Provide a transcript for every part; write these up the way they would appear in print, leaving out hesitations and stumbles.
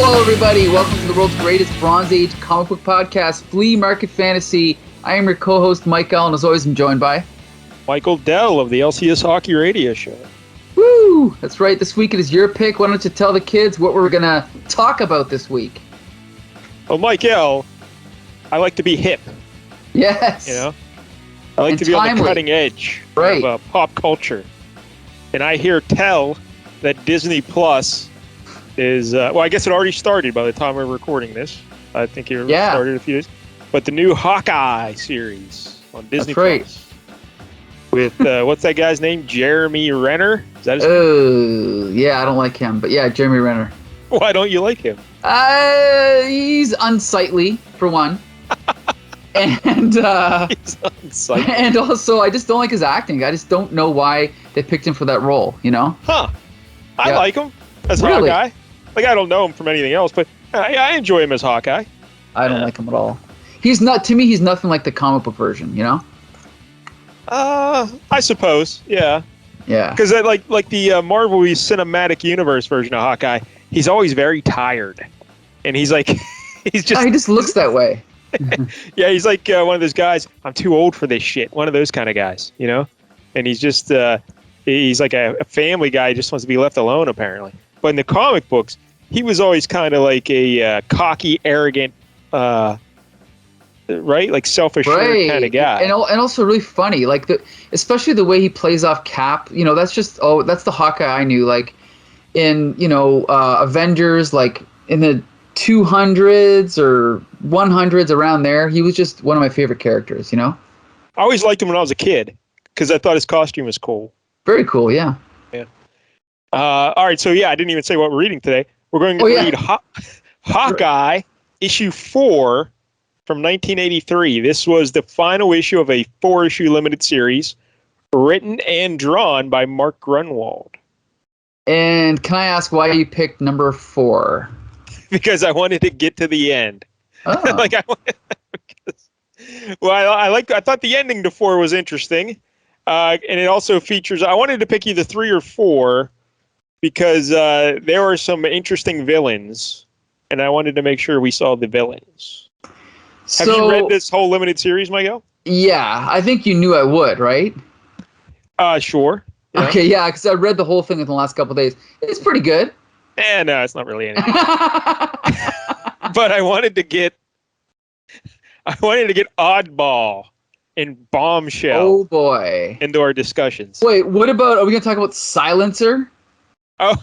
Hello, everybody. Welcome to the world's greatest Bronze Age comic book podcast, Flea Market Fantasy. I am your co-host, Mike L, and as always, I'm joined by Michael Dell of the LCS Hockey Radio Show. Woo! That's right. This week it is your pick. Why don't you tell the kids what we're going to talk about this week? Well, Mike L, I like to be hip. Yes. You know, I like to be on the cutting edge of pop culture. And I hear tell that Disney Plus is, well, I guess it already started by the time we're recording this. I think it started a few days. But the new Hawkeye series on Disney Plus. With, what's that guy's name? Jeremy Renner? Is that his name? Yeah, I don't like him. But yeah, Jeremy Renner. Why don't you like him? He's unsightly, for one. And he's unsightly. And also, I just don't like his acting. I just don't know why they picked him for that role, you know? Huh. I like him as Hawkeye. Like, I don't know him from anything else, but I enjoy him as Hawkeye. I don't like him at all. He's not, to me, he's nothing like the comic book version, you know? I suppose, yeah. Yeah. Because like the Marvel Cinematic Universe version of Hawkeye, he's always very tired. And he's like, he just looks that way. Yeah, he's like one of those guys, I'm too old for this shit. One of those kind of guys, you know? And he's just, he's like a family guy. He just wants to be left alone, apparently. But in the comic books, he was always kind of like a cocky, arrogant, right? Like self-assured kind of guy. And also really funny. Like, especially the way he plays off Cap. You know, that's the Hawkeye I knew. Like, in, you know, Avengers, like, in the 200s or 100s, around there, he was just one of my favorite characters, you know? I always liked him when I was a kid because I thought his costume was cool. Very cool, yeah. Yeah. All right, so yeah, I didn't even say what we're reading today. We're going to read Hawkeye issue 4 from 1983. This was the final issue of a 4-issue limited series written and drawn by Mark Gruenwald. And can I ask why you picked number 4? Because I wanted to get to the end. Oh. I thought the ending to 4 was interesting. And it also features, I wanted to pick either 3 or 4 because there are some interesting villains, and I wanted to make sure we saw the villains. Have you read this whole limited series, Miguel? Yeah, I think you knew I would, right? Sure. Yeah. Okay, yeah, because I read the whole thing in the last couple of days. It's pretty good. No, it's not really anything. But I wanted to get Oddball and Bombshell. Oh boy! Into our discussions. Wait, what about? Are we gonna talk about Silencer? Oh,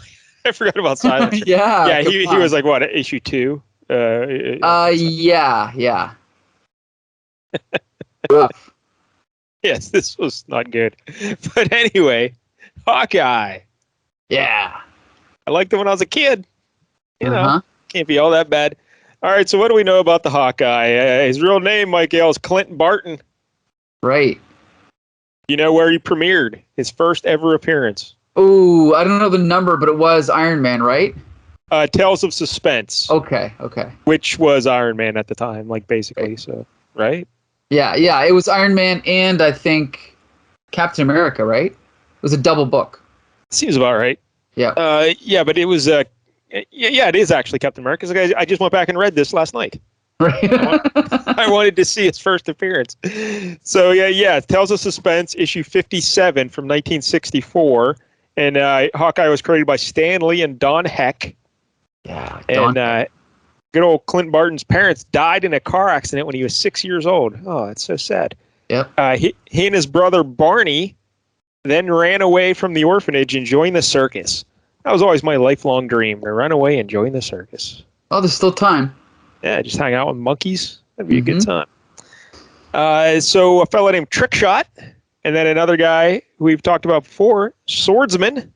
I forgot about Silencer. Yeah. He was like what, issue 2? Yeah. Rough. Yes, this was not good. But anyway, Hawkeye. Yeah. I liked him when I was a kid. You know, can't be all that bad. All right, so what do we know about the Hawkeye? His real name, Michael, is Clint Barton. Right. You know where he premiered his first ever appearance? Oh, I don't know the number, but it was Iron Man, right? Tales of Suspense. Okay. Which was Iron Man at the time, like basically, so, right? Yeah, it was Iron Man and I think Captain America, right? It was a double book. Seems about right. Yeah. Yeah, but it was, it is actually Captain America. I just went back and read this last night. Right. I wanted to see his first appearance. So, yeah, Tales of Suspense, issue 57 from 1964. And Hawkeye was created by Stan Lee and Don Heck. Yeah. And good old Clint Barton's parents died in a car accident when he was 6 years old. Oh, that's so sad. Yep. He and his brother Barney then ran away from the orphanage and joined the circus. That was always my lifelong dream, to run away and join the circus. Oh, there's still time. Yeah, just hang out with monkeys. That'd be a good time. So a fella named Trickshot, and then another guy who we've talked about before, Swordsman.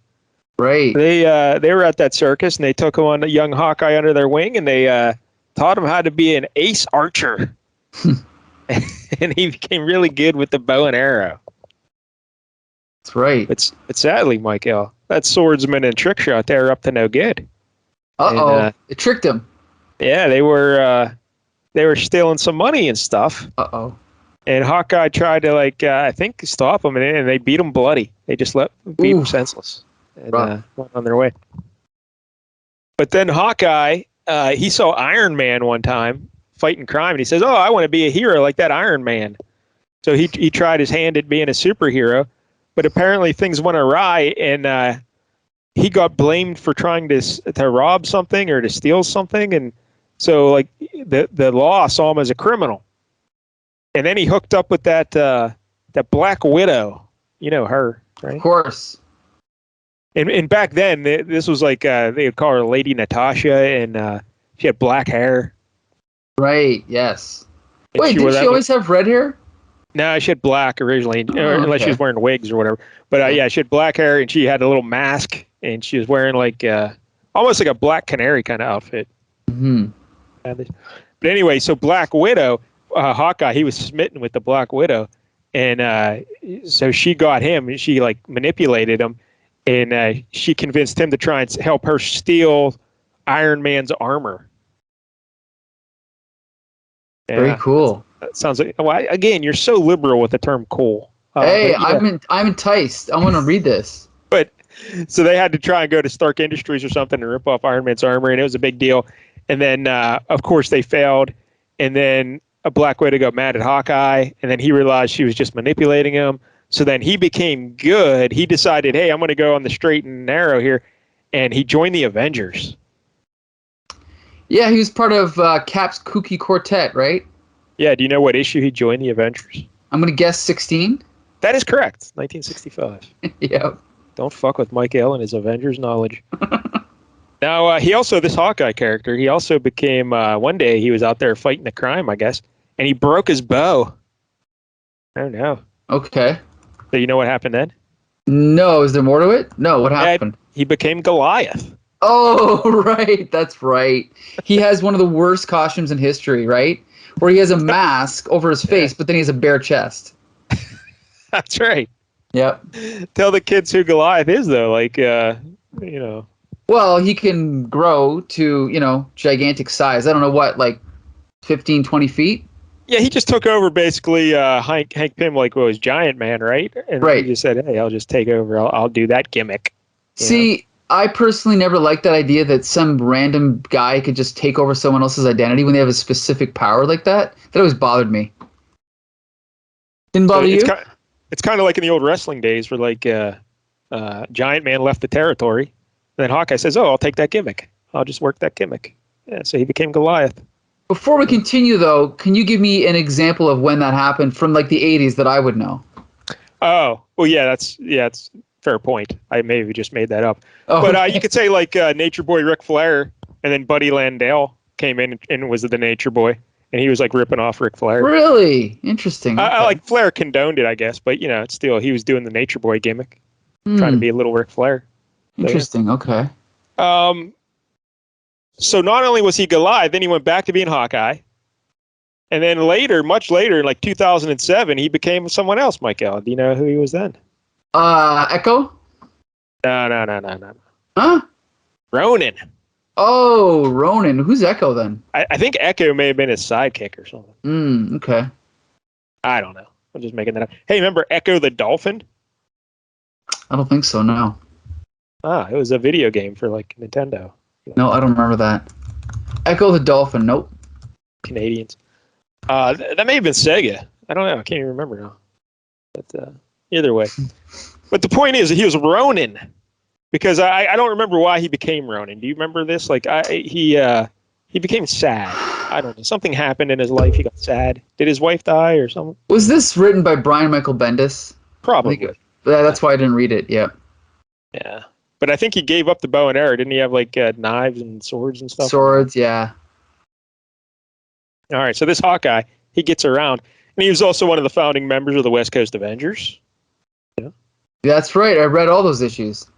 Right. They were at that circus, and they took on a young Hawkeye under their wing, and they taught him how to be an ace archer. And he became really good with the bow and arrow. That's right. But sadly, Michael, that Swordsman and Trickshot, they were up to no good. Uh-oh. It tricked him. Yeah, they were stealing some money and stuff. Uh-oh. And Hawkeye tried to, I think, stop them, and they beat him bloody. They just beat him senseless and went on their way. But then Hawkeye he saw Iron Man one time fighting crime, and he says, "Oh, I want to be a hero like that Iron Man." So he tried his hand at being a superhero, but apparently things went awry, and he got blamed for trying to rob something or to steal something, and so like the law saw him as a criminal, and then he hooked up with that Black Widow, you know her, right? Of course. And back then, this was like they would call her Lady Natasha, and she had black hair. Right. Yes. And Wait, did she always have red hair? No, she had black originally, unless she was wearing wigs or whatever. But yeah, she had black hair, and she had a little mask, and she was wearing like almost like a Black Canary kind of outfit. Mm-hmm. But anyway, so Black Widow, Hawkeye, he was smitten with the Black Widow, and so she got him, and she like manipulated him, and she convinced him to try and help her steal Iron Man's armor. Very cool. That sounds like, well, again, you're so liberal with the term cool. Hey, yeah. I'm enticed. I want to read this. But so they had to try and go to Stark Industries or something and rip off Iron Man's armor, and it was a big deal. And then, of course, they failed. And then a Black Widow got mad at Hawkeye, and then he realized she was just manipulating him. So then he became good. He decided, hey, I'm going to go on the straight and narrow here, and he joined the Avengers. Yeah, he was part of Cap's kooky quartet, right? Yeah, do you know what issue he joined the Avengers? I'm going to guess 16. That is correct, 1965. Yep. Don't fuck with Mike L and his Avengers knowledge. Now, he also, this Hawkeye character, he also became, one day he was out there fighting a crime, I guess, and he broke his bow. I don't know. Okay. So you know what happened then? No, is there more to it? No, what happened? He became Goliath. Oh, right. That's right. He has one of the worst costumes in history, right? Where he has a mask over his face, but then he has a bare chest. That's right. Yep. Tell the kids who Goliath is, though. Like, you know. Well, he can grow to, gigantic size. I don't know what, like 15, 20 feet? Yeah, he just took over basically Hank Pym, like was Giant Man, right? And right. He just said, hey, I'll just take over. I'll do that gimmick. See, I personally never liked that idea that some random guy could just take over someone else's identity when they have a specific power like that. That always bothered me. Didn't bother you? It's kind of like in the old wrestling days where like Giant Man left the territory. And then Hawkeye says, oh, I'll take that gimmick. I'll just work that gimmick. Yeah, so he became Goliath. Before we continue, though, can you give me an example of when that happened from like the 80s that I would know? Oh, well, yeah, it's a fair point. I maybe just made that up. Oh, but you could say like Nature Boy Ric Flair, and then Buddy Landale came in and was the Nature Boy, and he was like ripping off Ric Flair. Really? Interesting. Okay. I like Flair condoned it, I guess, but it's still, he was doing the Nature Boy gimmick, trying to be a little Ric Flair. Interesting. Okay. So not only was he Goliath, then he went back to being Hawkeye. And then later, much later, like 2007, he became someone else, Michael. Do you know who he was then? Echo? No. Huh? Ronin. Oh, Ronin. Who's Echo then? I think Echo may have been his sidekick or something. Okay. I don't know. I'm just making that up. Hey, remember Echo the Dolphin? I don't think so, no. It was a video game for like Nintendo. No, I don't remember that. Echo the Dolphin, nope. Canadians. That may have been Sega. I don't know. I can't even remember now. But either way. But the point is, he was Ronin. Because I don't remember why he became Ronin. Do you remember this? Like, he became sad. I don't know. Something happened in his life. He got sad. Did his wife die or something? Was this written by Brian Michael Bendis? Probably. That's why I didn't read it, yeah. Yeah. But I think he gave up the bow and arrow. Didn't he have like knives and swords and stuff? Swords, yeah. All right. So this Hawkeye, he gets around. And he was also one of the founding members of the West Coast Avengers. Yeah. That's right. I read all those issues.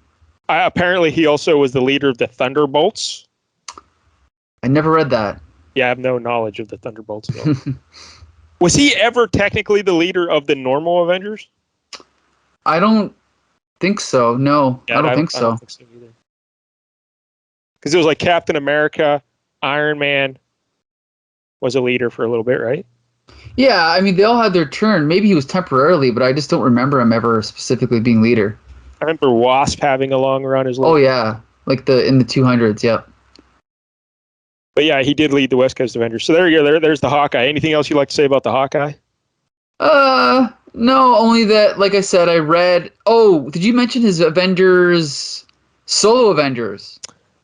Apparently, he also was the leader of the Thunderbolts. I never read that. Yeah, I have no knowledge of the Thunderbolts at all. Was he ever technically the leader of the normal Avengers? I don't think so. No, yeah, I don't think so. I don't think so either. Because it was like Captain America, Iron Man was a leader for a little bit, right? Yeah, I mean, they all had their turn. Maybe he was temporarily, but I just don't remember him ever specifically being leader. I remember Wasp having a long run as well. Oh, yeah. Like in the 200s, yep. But yeah, he did lead the West Coast Avengers. So there you go. There's the Hawkeye. Anything else you'd like to say about the Hawkeye? No, only that, like I said, I read. Oh, did you mention his Avengers, solo Avengers?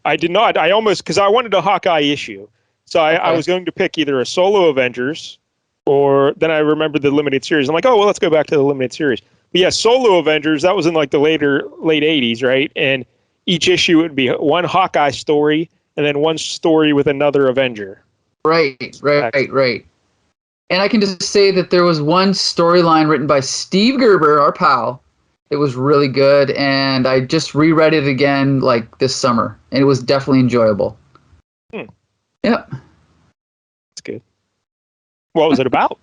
I did not. I almost, because I wanted a Hawkeye issue. So I was going to pick either a solo Avengers, or then I remembered the limited series. I'm like, oh, well, let's go back to the limited series. But yeah, solo Avengers, that was in like the late 80s, right? And each issue would be one Hawkeye story, and then one story with another Avenger. Right. And I can just say that there was one storyline written by Steve Gerber, our pal. It was really good, and I just reread it again like this summer, and it was definitely enjoyable. Yep. That's good. What was it about?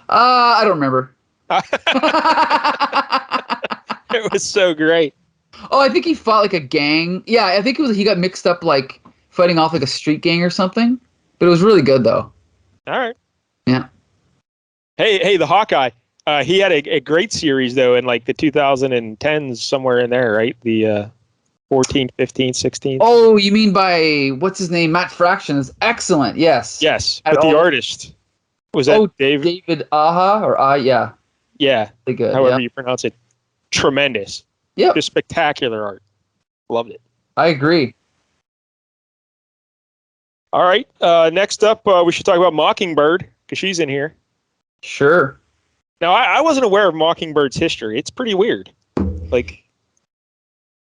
I don't remember. It was so great. Oh, I think he fought like a gang. Yeah, I think he got mixed up like fighting off like a street gang or something. But it was really good though. All right. Yeah. Hey, the Hawkeye. He had a great series though in like the 2010s, somewhere in there, right? The 14, 15, 16. Oh, you mean by what's his name? Matt Fraction is excellent. Yes. Yes, but the artist was that David Aja or yeah. Yeah. Really good. However you pronounce it. Tremendous. Yep. Just spectacular art. Loved it. I agree. All right. Next up, we should talk about Mockingbird because she's in here. Sure. Now, I wasn't aware of Mockingbird's history. It's pretty weird. Like,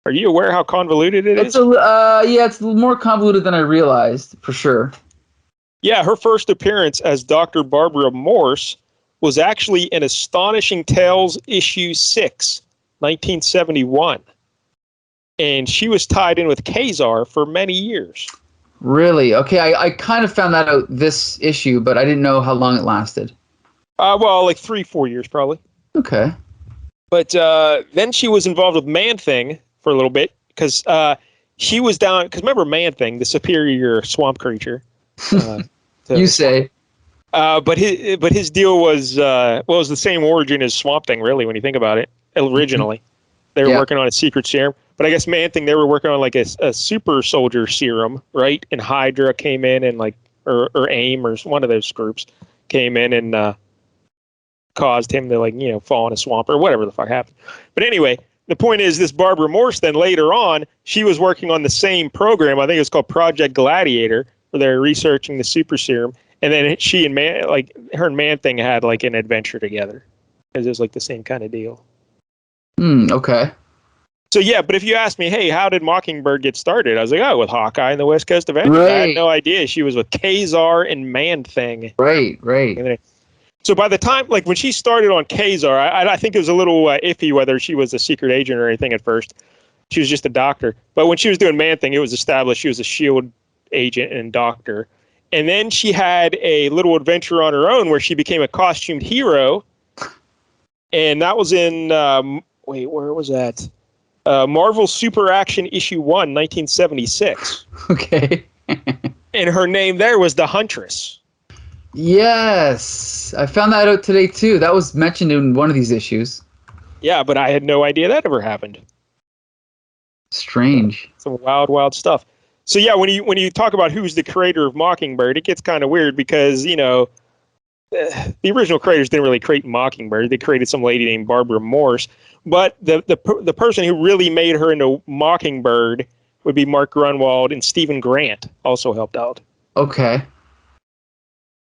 are you aware how convoluted it is? Yeah, it's more convoluted than I realized, for sure. Yeah, her first appearance as Dr. Barbara Morse was actually in Astonishing Tales issue 6, 1971. And she was tied in with Kazar for many years. Really? Okay, I kind of found that out this issue, but I didn't know how long it lasted. Well, like 3-4 years probably. Okay. But then she was involved with Man-Thing for a little bit because she was down. Because remember Man-Thing, the superior swamp creature. You say. But his deal was it was the same origin as Swamp Thing, really, when you think about it. Originally, they were working on a secret serum. But I guess Man-Thing, they were working on like a super soldier serum, right? And Hydra came in and like, or AIM or one of those groups came in and caused him to, like, you know, fall in a swamp or whatever the fuck happened. But anyway, the point is this Barbara Morse then later on, she was working on the same program. I think it was called Project Gladiator, where they're researching the super serum. And then she and her and Man-Thing had like an adventure together. Because it was like the same kind of deal. Okay. So yeah, but if you ask me, hey, how did Mockingbird get started? I was like, oh, with Hawkeye and the West Coast Avengers. Right. I had no idea she was with Kazar and Man-Thing. Right. So by the time, like when she started on Kazar, I think it was a little iffy whether she was a secret agent or anything at first. She was just a doctor. But when she was doing Man-Thing, it was established she was a S.H.I.E.L.D. agent and doctor. And then she had a little adventure on her own where she became a costumed hero. And that was in, where was that? Marvel Super Action issue 1, 1976. Okay. And her name there was the Huntress. Yes. I found that out today, too. That was mentioned in one of these issues. Yeah, but I had no idea that ever happened. Strange. Some wild, wild stuff. So yeah, when you talk about who's the creator of Mockingbird, it gets kind of weird because, you know, the original creators didn't really create Mockingbird. They created some lady named Barbara Morse. But the person who really made her into Mockingbird would be Mark Gruenwald, and Stephen Grant also helped out. Okay.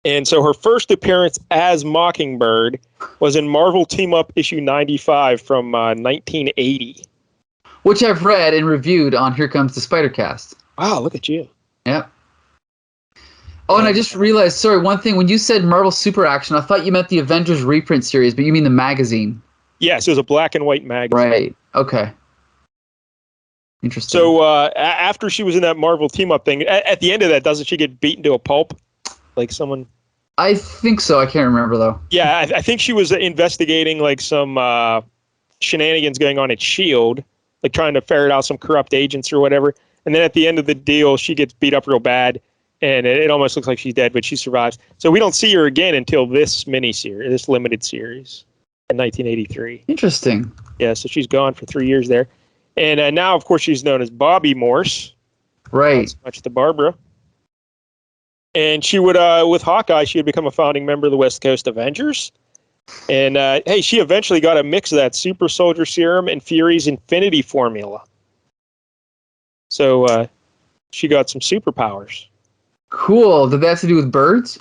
And so her first appearance as Mockingbird was in Marvel Team Up issue 95 from 1980. Which I've read and reviewed on Here Comes the Spider-Cast. Wow, look at you. Yep. Oh, and I just realized, sorry, one thing. When you said Marvel Super Action, I thought you meant the Avengers reprint series, but you mean the magazine. Yes, it was a black and white magazine. Right. Okay. Interesting. So after she was in that Marvel Team-Up thing, at the end of that, doesn't she get beaten to a pulp? Like someone... I think so. I can't remember, though. Yeah, I think she was investigating like some shenanigans going on at S.H.I.E.L.D., like trying to ferret out some corrupt agents or whatever. And then at the end of the deal, she gets beat up real bad, and it almost looks like she's dead, but she survives. So we don't see her again until this miniseries, this limited series in 1983. Interesting. Yeah, so she's gone for 3 years there. And now, of course, she's known as Bobby Morse. Right. Not so much to Barbara. And she would, with Hawkeye, she had become a founding member of the West Coast Avengers. And, hey, she eventually got a mix of that super soldier serum and Fury's Infinity formula. So she got some superpowers. Cool. Did that have to do with birds?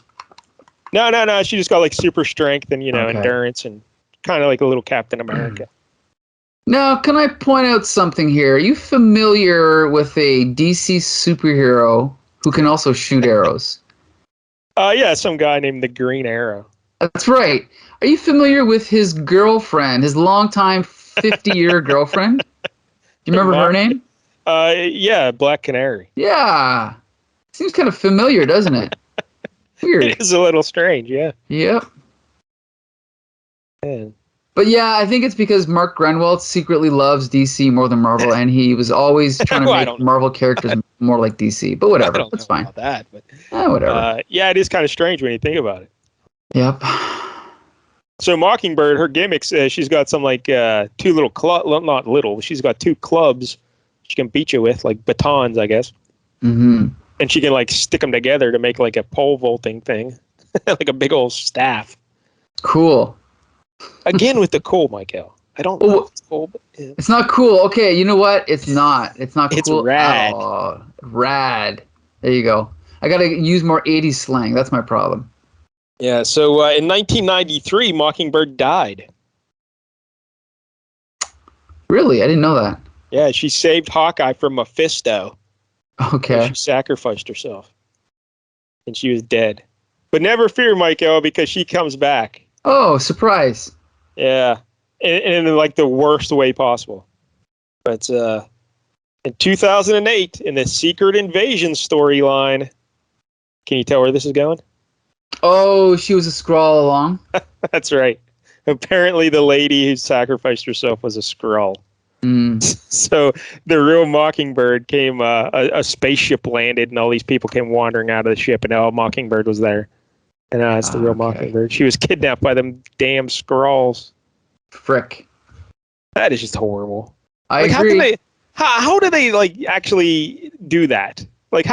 No. She just got like super strength and, endurance and kind of like a little Captain America. Now, can I point out something here? Are you familiar with a DC superhero who can also shoot arrows? Yeah, some guy named the Green Arrow. That's right. Are you familiar with his girlfriend, his longtime 50-year girlfriend? Do you remember her name? Yeah, Black Canary. Yeah. Seems kind of familiar, doesn't it? Weird. It is a little strange, yeah. Yep. Man. But yeah, I think it's because Mark Gruenwald secretly loves DC more than Marvel, and he was always trying to make Marvel characters more like DC. But whatever, that's fine. About that, but whatever. Yeah, it is kind of strange when you think about it. Yep. So Mockingbird, her gimmicks, she's got some like two little not little. She's got two clubs she can beat you with, like batons, I guess. Mm-hmm. And she can like stick them together to make like a pole vaulting thing, like a big old staff. Cool. Again with the cool, Michael. I don't know if it's cool, but yeah. It's not cool. Okay, you know what? It's not. It's not cool. It's rad. Oh, rad. There you go. I got to use more 80s slang. That's my problem. Yeah, so in 1993, Mockingbird died. Really? I didn't know that. Yeah, she saved Hawkeye from Mephisto. Okay. She sacrificed herself. And she was dead. But never fear, Michael, because she comes back. Oh, surprise. Yeah. And in like the worst way possible. But in 2008, in the Secret Invasion storyline, can you tell where this is going? Oh, she was a Skrull all along? That's right. Apparently the lady who sacrificed herself was a Skrull. Mm. So the real Mockingbird came, a spaceship landed and all these people came wandering out of the ship and Mockingbird was there. And it's the real Mockingbird. She was kidnapped by them damn Skrulls. Frick. That is just horrible. I agree. How do they like actually do that? Like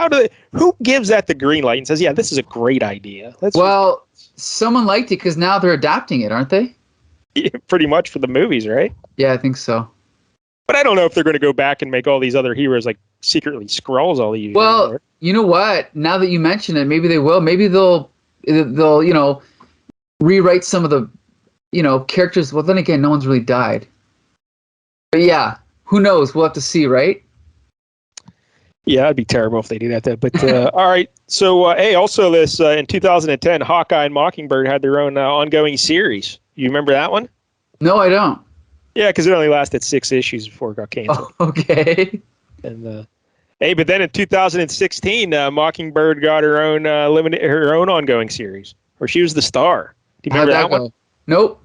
who gives that the green light and says, yeah, this is a great idea? Someone liked it because now they're adapting it, aren't they? Yeah, pretty much for the movies, right? Yeah, I think so. But I don't know if they're going to go back and make all these other heroes like secretly Skrulls all these. Well, you know what? Now that you mention it, maybe they will. Maybe they'll rewrite some of the characters. Well, then again, no one's really died. But yeah, who knows? We'll have to see, right? Yeah, it'd be terrible if they do that. But all right. So, hey, also this in 2010, Hawkeye and Mockingbird had their own ongoing series. You remember that one? No, I don't. Yeah, because it only lasted 6 issues before it got canceled. Oh, okay. And hey, but then in 2016, Mockingbird got her own her own ongoing series where she was the star. Do you remember that one? Nope.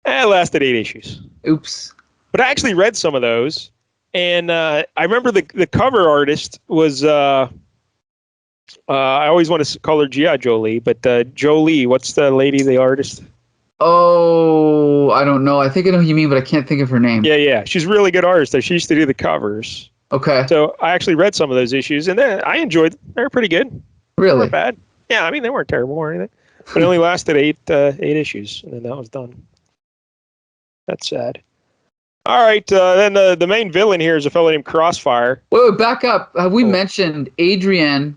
It lasted 8 issues. Oops. But I actually read some of those. And I remember the cover artist was, I always want to call her G.I. Jolie, but Jolie, what's the lady, the artist? Oh, I don't know. I think I know who you mean, but I can't think of her name. Yeah. She's a really good artist, though. She used to do the covers. Okay. So I actually read some of those issues, and then I enjoyed them. They were pretty good. Really? They weren't bad. Yeah, I mean, they weren't terrible or anything. But it only lasted 8 issues, and then that was done. That's sad. All right, then the main villain here is a fellow named Crossfire. Wait, back up. Have we mentioned Adrian?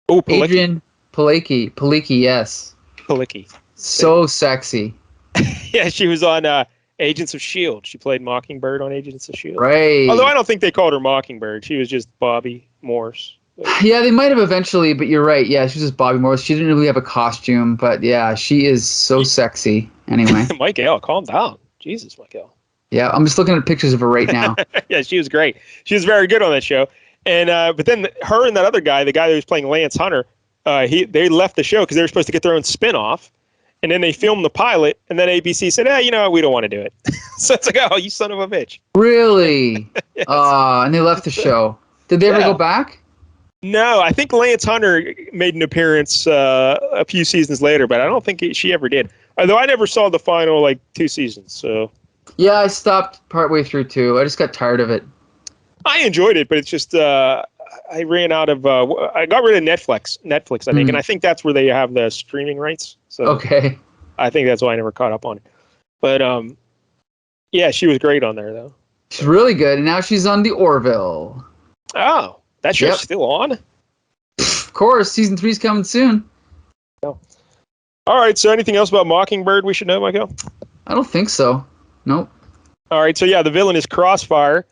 Oh, Palicki. Adrian Palicki, yes. Palicki. So sexy. Yeah, she was on Agents of S.H.I.E.L.D. She played Mockingbird on Agents of S.H.I.E.L.D. Right. Although I don't think they called her Mockingbird. She was just Bobby Morse. Yeah, they might have eventually, but you're right. Yeah, she was just Bobby Morse. She didn't really have a costume, but yeah, she is so sexy. Anyway. Michael, calm down. Jesus, Michael. Yeah, I'm just looking at pictures of her right now. Yeah, she was great. She was very good on that show. And but then her and that other guy, the guy that was playing Lance Hunter, they left the show because they were supposed to get their own spin-off. And then they filmed the pilot, and then ABC said, you know what, we don't want to do it. So it's like, oh, you son of a bitch. Really? Yes. And they left the show. Did they ever go back? No, I think Lance Hunter made an appearance a few seasons later, but I don't think she ever did. Although I never saw the final 2 seasons, so... Yeah, I stopped partway through too. I just got tired of it. I enjoyed it, but it's just I I ran out of. I got rid of Netflix, I think, and I think that's where they have the streaming rights. So okay. I think that's why I never caught up on it. But yeah, she was great on there though. She's really good, and now she's on the Orville. Oh, that show's still on? Of course, season 3's coming soon. Oh. All right, so anything else about Mockingbird we should know, Michael? I don't think so. Nope. All right, so yeah, the villain is Crossfire,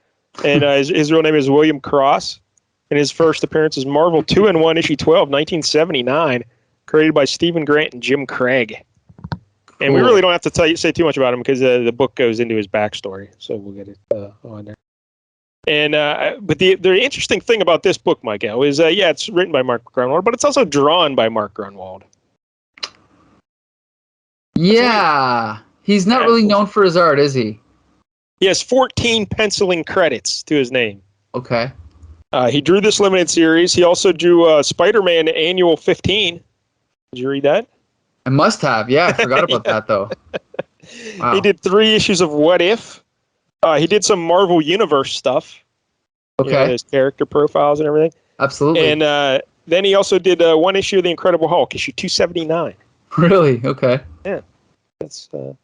and his real name is William Cross, and his first appearance is Marvel 2-in-1, issue 12, 1979, created by Stephen Grant and Jim Craig. And we really don't have to say too much about him because the book goes into his backstory, so we'll get it on there. And but the interesting thing about this book, Michael, is it's written by Mark Gruenwald, but it's also drawn by Mark Gruenwald. Yeah, he's not really known for his art, is he? He has 14 penciling credits to his name. Okay. He drew this limited series. He also drew Spider-Man Annual 15. Did you read that? I must have. Yeah, I forgot about that, though. Wow. He did 3 issues of What If. He did some Marvel Universe stuff. Okay. His character profiles and everything. Absolutely. And then he also did 1 issue of The Incredible Hulk, issue 279. Really? Okay. Yeah. That's there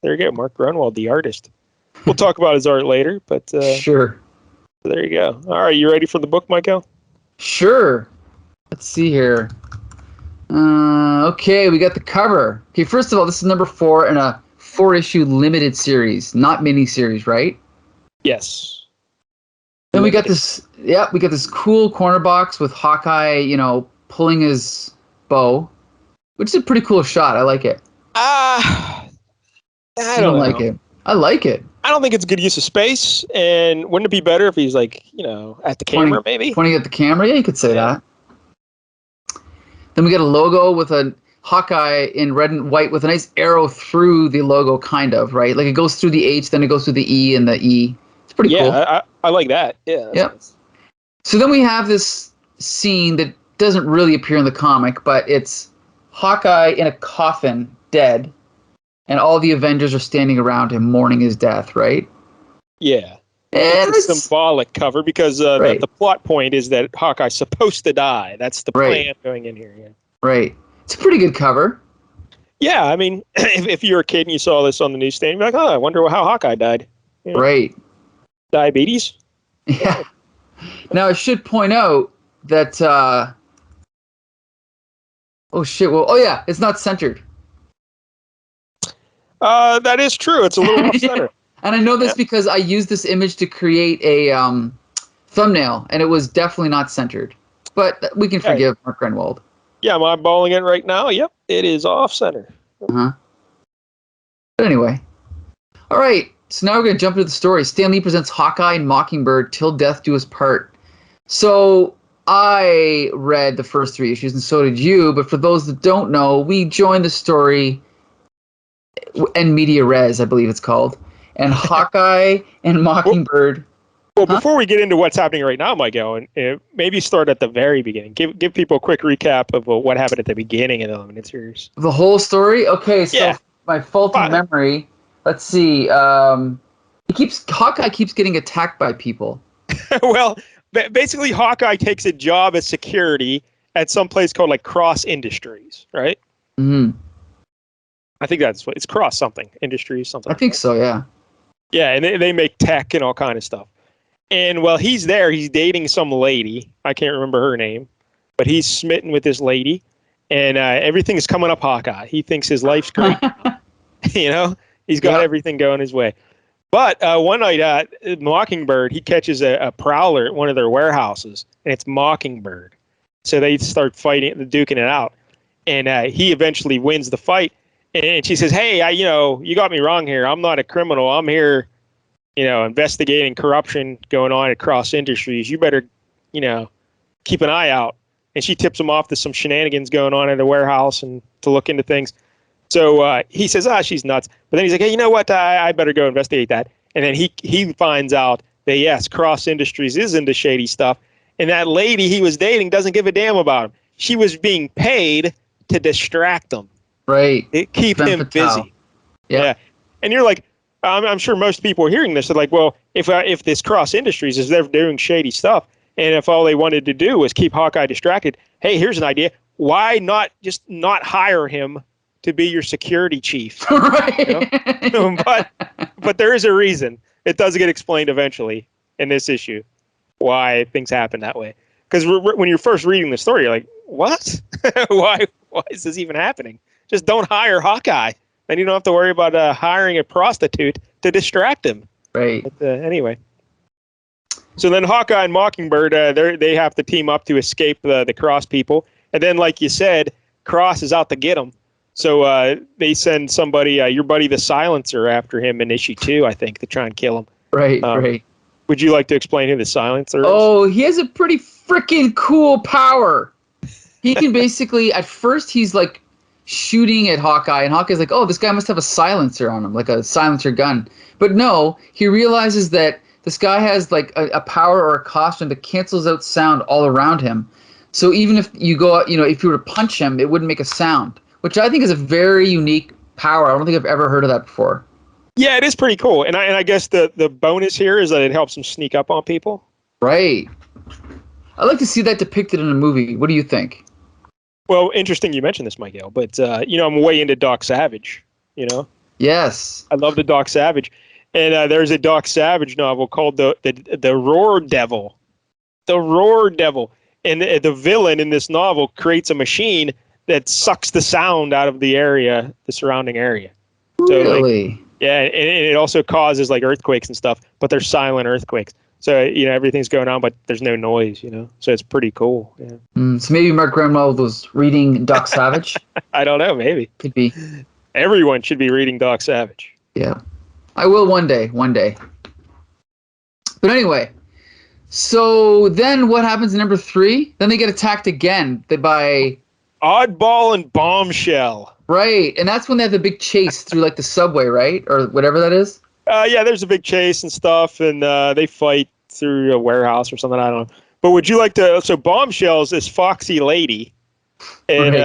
you go, Mark Gruenwald, the artist. We'll talk about his art later, but sure. There you go. All right, you ready for the book, Michael? Sure. Let's see here. Okay, we got the cover. Okay, first of all, this is number 4 in a 4-issue limited series, not mini-series, right? Yes. Then we got this. Yeah, we got this cool corner box with Hawkeye, pulling his bow, which is a pretty cool shot. I like it. I don't like it. I like it. I don't think it's a good use of space. And wouldn't it be better if he's like, at the camera, maybe? Pointing at the camera? Yeah, you could say that. Then we got a logo with a Hawkeye in red and white with a nice arrow through the logo, kind of, right? Like it goes through the H, then it goes through the E and the E. It's pretty cool. Yeah, I like that. Yeah. Yep. Nice. So then we have this scene that doesn't really appear in the comic, but it's Hawkeye in a coffin, dead, and all the Avengers are standing around him mourning his death, right? Yeah. It's a symbolic cover because the plot point is that Hawkeye's supposed to die. That's the plan going in here. Yeah. Right. It's a pretty good cover. Yeah, I mean, if you were a kid and you saw this on the newsstand, you'd be like, I wonder how Hawkeye died. Right. Diabetes? Yeah. Now, I should point out that... it's not centered. That is true. It's a little off center. And I know this because I used this image to create a thumbnail, and it was definitely not centered. But we can forgive Mark Gruenwald. Yeah, I'm eyeballing it right now. Yep, it is off center. Uh-huh. But anyway. All right, so now we're going to jump into the story. Stan Lee presents Hawkeye and Mockingbird, Till Death Do Us Part. So I read the first 3 issues, and so did you. But for those that don't know, we joined the story and Media Res, I believe it's called. And Hawkeye and Mockingbird. Well, before we get into what's happening right now, Michael, and maybe start at the very beginning. Give people a quick recap of what happened at the beginning of the limited series. The whole story? Okay, so my faulty memory. Let's see. Hawkeye keeps getting attacked by people. Well, basically, Hawkeye takes a job as security at some place called like Cross Industries, right? Mm-hmm. I think that's what it's Cross something Industries something. I think so. Yeah. Yeah, and they make tech and all kind of stuff. And while he's there, he's dating some lady. I can't remember her name, but he's smitten with this lady, and everything's coming up Hawkeye. He thinks his life's great. He's got everything going his way. But one night, Mockingbird, he catches a prowler at one of their warehouses, and it's Mockingbird. So they start fighting, duking it out, and he eventually wins the fight. And she says, "Hey, you got me wrong here. I'm not a criminal. I'm here, investigating corruption going on at Cross Industries. You better, keep an eye out." And she tips him off to some shenanigans going on in the warehouse and to look into things. So he says, she's nuts. But then he's like, hey, you know what? I better go investigate that. And then he finds out that, yes, Cross Industries is into shady stuff. And that lady he was dating doesn't give a damn about him. She was being paid to distract him. Right. Keep him busy. Yeah. And you're like, I'm sure most people are hearing this are like, well, if this Cross Industries is they're doing shady stuff, And if all they wanted to do was keep Hawkeye distracted, hey, here's an idea. Why not just not hire him to be your security chief? Right. You know? But there is a reason. It does get explained eventually in this issue why things happen that way. Because when you're first reading the story, you're like, what? Why is this even happening? Just don't hire Hawkeye. Then you don't have to worry about hiring a prostitute to distract him. Right. But, anyway. So then Hawkeye and Mockingbird, they have to team up to escape the Cross people. And then, like you said, Cross is out to get them. So they send somebody, your buddy the Silencer, after him in issue 2, I think, to try and kill him. Right, right. Would you like to explain who the Silencer is? Oh, he has a pretty freaking cool power. He can basically, at first, he's like shooting at Hawkeye, and Hawkeye's like, oh, this guy must have a silencer on him, like a silencer gun. But no, he realizes that this guy has like a power or a costume that cancels out sound all around him. So even if you go out, if you were to punch him, it wouldn't make a sound, which I think is a very unique power. I don't think I've ever heard of that before. Yeah, it is pretty cool. And I guess the bonus here is that it helps him sneak up on people. Right. I'd like to see that depicted in a movie. What do you think? Well, interesting you mentioned this, Miguel, but, I'm way into Doc Savage, Yes. I love the Doc Savage. And there's a Doc Savage novel called the Roar Devil. The Roar Devil. And the villain in this novel creates a machine that sucks the sound out of the surrounding area. So, really? And it also causes like earthquakes and stuff, but they're silent earthquakes. So, everything's going on, but there's no noise, So it's pretty cool. Yeah. So maybe Mark Gruenwald was reading Doc Savage? I don't know, maybe. Could be. Everyone should be reading Doc Savage. Yeah. I will one day. But anyway, so then what happens in number 3? Then they get attacked again by Oddball and Bombshell. Right. And that's when they have the big chase through like the subway, right? Or whatever that is. Yeah, there's a big chase and stuff, and they fight through a warehouse or something. I don't know. But would you like to? So Bombshell's this foxy lady, and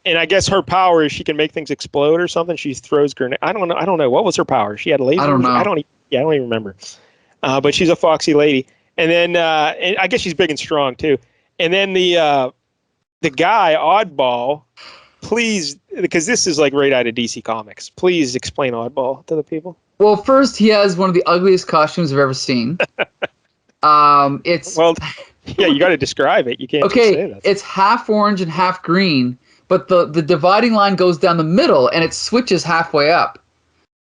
and I guess her power is she can make things explode or something. She throws grenades. I don't know. What was her power? She had a laser. I don't know. I don't even remember. But she's a foxy lady, and then and I guess she's big and strong too. And then the guy Oddball. Please, because this is like right out of DC Comics. Please explain Oddball to the people. Well, first, he has one of the ugliest costumes I've ever seen. It's you got to describe it. You can't just say that. It's half orange and half green, but the dividing line goes down the middle, and it switches halfway up.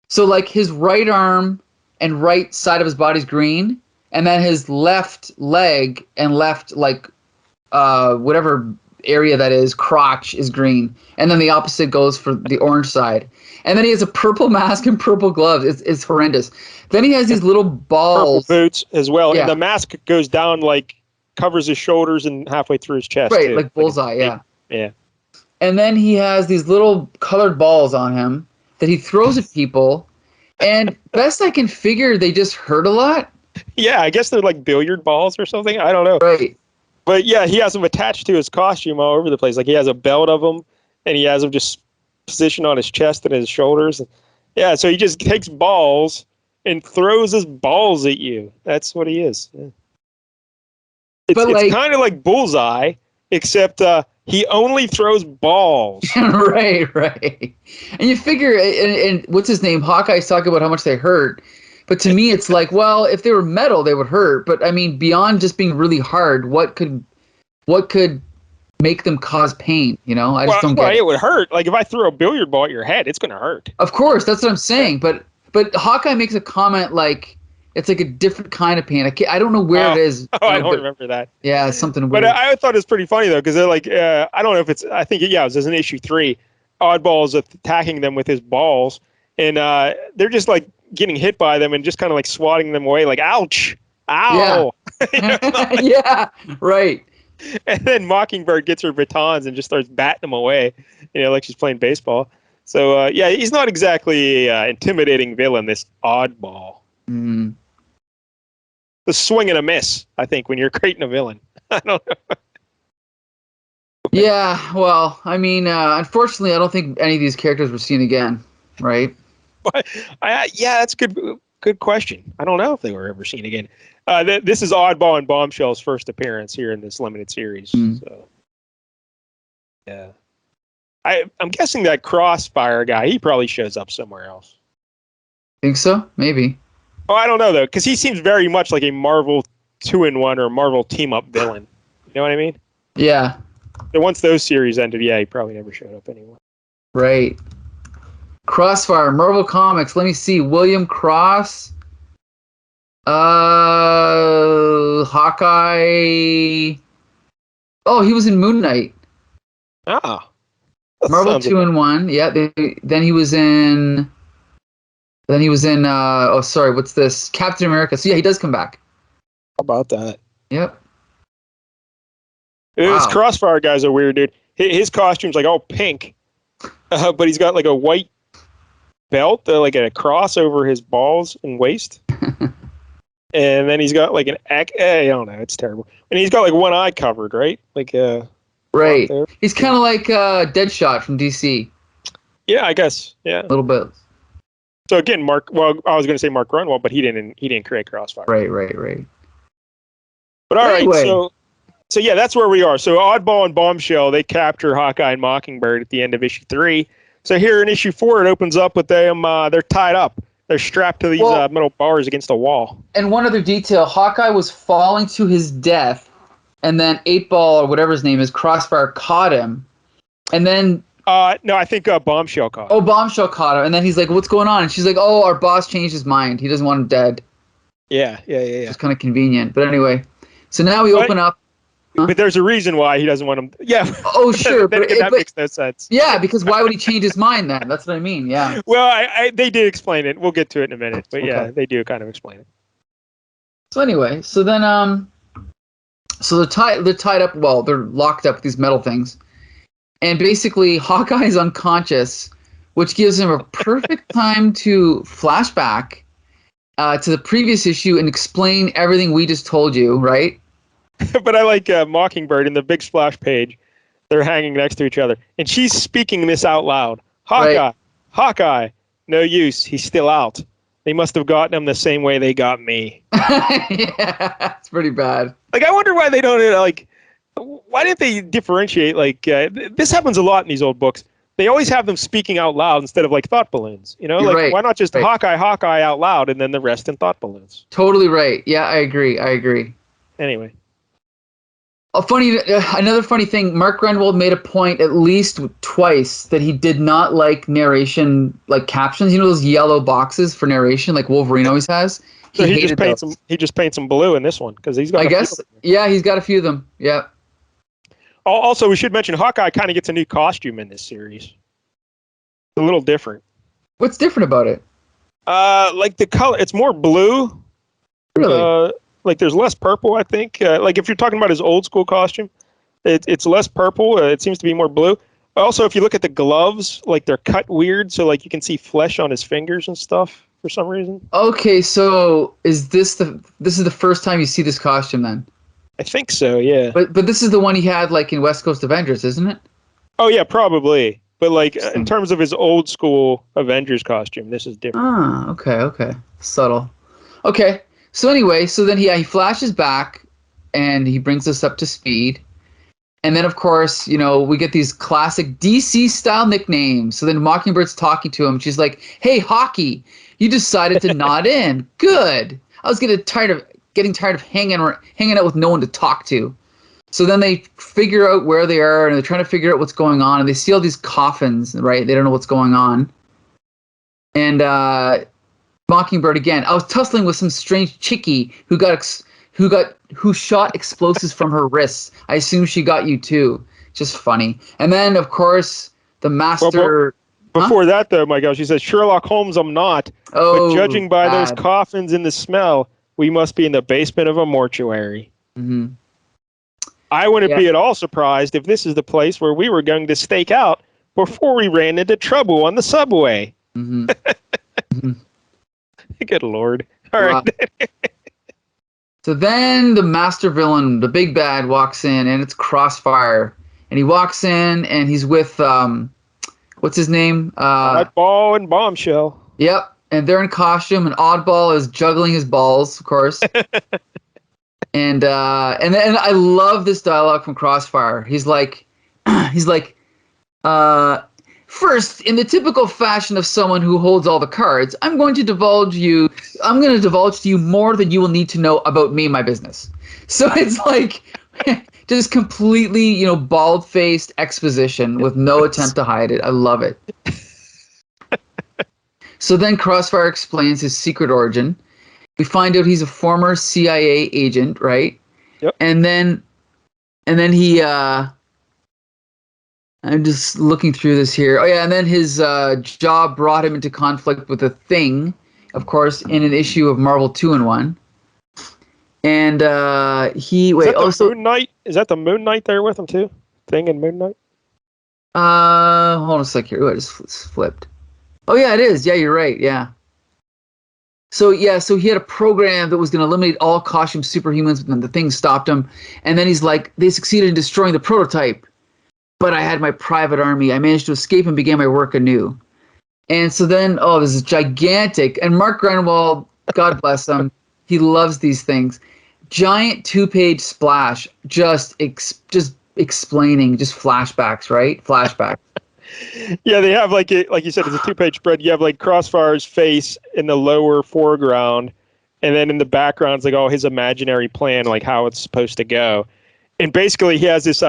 So, like, his right arm and right side of his body's green, and then his left leg and left, whatever area that is, crotch is green, and then the opposite goes for the orange side. And then he has a purple mask and purple gloves. It's horrendous. Then he has these little balls. Purple boots as well. Yeah. And the mask goes down, covers his shoulders and halfway through his chest. Right, too. like bullseye, yeah. Yeah. And then he has these little colored balls on him that he throws at people. And best I can figure, they just hurt a lot. Yeah, I guess they're like billiard balls or something. I don't know. Right. But yeah, he has them attached to his costume all over the place. Like he has a belt of them, and he has them just positioned on his chest and his shoulders. Yeah, so he just takes balls and throws his balls at you. That's what he is. Yeah. It's kind of like Bullseye, except he only throws balls. Right. And you figure, and what's his name? Hawkeye's talking about how much they hurt. But to me, it's like, well, if they were metal, they would hurt. But I mean, beyond just being really hard, what could make them cause pain? I just don't get it. It would hurt. Like if I throw a billiard ball at your head, it's going to hurt. Of course, that's what I'm saying. Yeah. But Hawkeye makes a comment like it's like a different kind of pain. I don't know where it is. I don't remember that. Yeah, it's something weird. But I thought it was pretty funny though, because they're like, I don't know if it's. I think it was in issue 3. Oddball's attacking them with his balls, and they're just like getting hit by them and just kind of like swatting them away, like ouch, ow. Yeah, yeah, right. And then Mockingbird gets her batons and just starts batting them away, like she's playing baseball. So he's not exactly an intimidating villain, this Oddball. Mm-hmm. The swing and a miss, I think, when you're creating a villain. I don't know. Yeah, well, I mean, unfortunately, I don't think any of these characters were seen again, right? But, that's a good question. I don't know if they were ever seen again. This is Oddball and Bombshell's first appearance here in this limited series. So, yeah. I'm guessing that Crossfire guy, he probably shows up somewhere else. Think so? Maybe. Oh, I don't know, though, because he seems very much like a Marvel 2-in-1 or Marvel team-up villain. You know what I mean? Yeah. So once those series ended, yeah, he probably never showed up anymore. Right. Crossfire, Marvel Comics. Let me see. William Cross. Hawkeye. Oh, he was in Moon Knight. Ah. Marvel 2-in-1. Yeah. Then he was in. Oh, sorry. What's this? Captain America. So yeah, he does come back. How about that? Yep. This Crossfire guy's a weird dude. His costume's like all pink, but he's got like a white belt, like a cross over his balls and waist. And then he's got like I don't know, it's terrible. And he's got like one eye covered, right? Like right. He's kind of like Deadshot from DC. Yeah, I guess. Yeah. A little bit. So again, I was going to say Mark Gruenwald, but he didn't create Crossfire. Right. But all right, so yeah, that's where we are. So Oddball and Bombshell, they capture Hawkeye and Mockingbird at the end of issue 3. So here in issue 4, it opens up with them. They're tied up. They're strapped to these metal bars against a wall. And one other detail, Hawkeye was falling to his death, and then 8-Ball, or whatever his name is, Crossfire, caught him. And then... no, I think Bombshell caught him. Oh, Bombshell caught him. And then he's like, what's going on? And she's like, oh, our boss changed his mind. He doesn't want him dead. Yeah. It's kind of convenient. But anyway, so now we open up... Huh? But there's a reason why he doesn't want him. Yeah. Oh, sure. that makes no sense. Yeah, because why would he change his mind then? That's what I mean. Yeah. Well, they did explain it. We'll get to it in a minute. But yeah, they do kind of explain it. So anyway, so then so they're tied up. Well, they're locked up with these metal things, and basically Hawkeye is unconscious, which gives him a perfect time to flashback to the previous issue and explain everything we just told you, right? But I like Mockingbird in the big splash page. They're hanging next to each other. And she's speaking this out loud. Hawkeye, no use. He's still out. They must have gotten him the same way they got me. Yeah, it's pretty bad. Like, I wonder why they don't, why didn't they differentiate? This happens a lot in these old books. They always have them speaking out loud instead of, thought balloons. You know, why not just Hawkeye out loud and then the rest in thought balloons? Totally right. Yeah, I agree. Anyway. Another funny thing, Mark Gruenwald made a point at least twice that he did not like narration, captions. You know those yellow boxes for narration, like Wolverine always has? He just paints them blue in this one, because he's got he's got a few of them, yeah. Also, we should mention Hawkeye kind of gets a new costume in this series. A little different. What's different about it? The color, it's more blue. Really? There's less purple, I think. If you're talking about his old school costume, it's less purple. It seems to be more blue. Also, if you look at the gloves, they're cut weird, so you can see flesh on his fingers and stuff for some reason. Okay, so is this is the first time you see this costume then? I think so, yeah. But this is the one he had in West Coast Avengers, isn't it? Oh yeah, probably. But in terms of his old school Avengers costume, this is different. Ah, okay. Subtle. Okay. So anyway, then he flashes back, and he brings us up to speed. And then, of course, we get these classic DC-style nicknames. So then Mockingbird's talking to him. She's like, hey, Hockey, you decided to nod in. Good. I was getting tired of hanging out with no one to talk to. So then they figure out where they are, and they're trying to figure out what's going on. And they see all these coffins, right? They don't know what's going on. And Mockingbird again. I was tussling with some strange chickie who shot explosives from her wrists. I assume she got you too. Just funny. And then of course the master. Before that though, my God, she says Sherlock Holmes, I'm not. Oh, but judging by those coffins and the smell, we must be in the basement of a mortuary. Mm-hmm. I wouldn't be at all surprised if this is the place where we were going to stake out before we ran into trouble on the subway. Mm-hmm. Mm-hmm. Good Lord. All right. So then the master villain, the big bad, walks in, and it's Crossfire. And he walks in, and he's with, what's his name? Oddball and Bombshell. Yep. And they're in costume, and Oddball is juggling his balls, of course. And I love this dialogue from Crossfire. He's like, first, in the typical fashion of someone who holds all the cards, I'm going to divulge to you more than you will need to know about me and my business. So it's like just completely, bald-faced exposition with no attempt to hide it. I love it. So then Crossfire explains his secret origin. We find out he's a former CIA agent, right? Yep. And then he I'm just looking through this here. Oh yeah, and then his job brought him into conflict with a Thing, of course, in an issue of Marvel 2-in-1. And Moon Knight? Is that the Moon Knight there with him too? Thing and Moon Knight? Hold on a sec here. It's flipped. Oh yeah, it is. Yeah, you're right. Yeah. So he had a program that was going to eliminate all costume superhumans, but then the Thing stopped him. And then he's like, they succeeded in destroying the prototype, but I had my private army. I managed to escape and began my work anew. And so then, this is gigantic. And Mark Gruenwald, God bless him, he loves these things. Giant 2-page splash, just explaining, just flashbacks, right? Flashbacks. Yeah, they have like you said, it's a 2-page spread. You have like Crossfire's face in the lower foreground, and then in the background, it's like his imaginary plan, like how it's supposed to go. And basically, he has this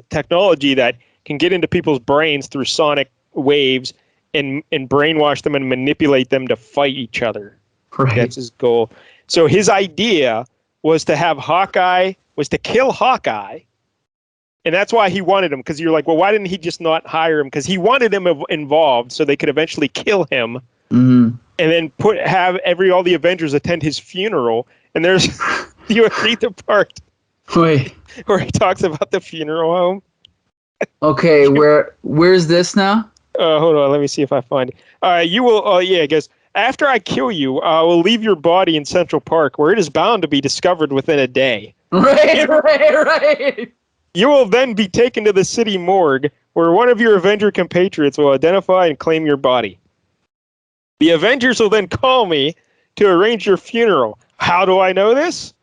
technology that can get into people's brains through sonic waves and brainwash them and manipulate them to fight each other. Right. That's his goal. So his idea was to kill Hawkeye. And that's why he wanted him, because you're like, well, why didn't he just not hire him? Because he wanted him involved so they could eventually kill him, and then have all the Avengers attend his funeral. And there's you read the part where he talks about the funeral home. Okay, where's this now? Hold on, let me see if I find it. All right, you will. Oh yeah, it goes. After I kill you, I will leave your body in Central Park, where it is bound to be discovered within a day. Right. You will then be taken to the city morgue, where one of your Avenger compatriots will identify and claim your body. The Avengers will then call me to arrange your funeral. How do I know this?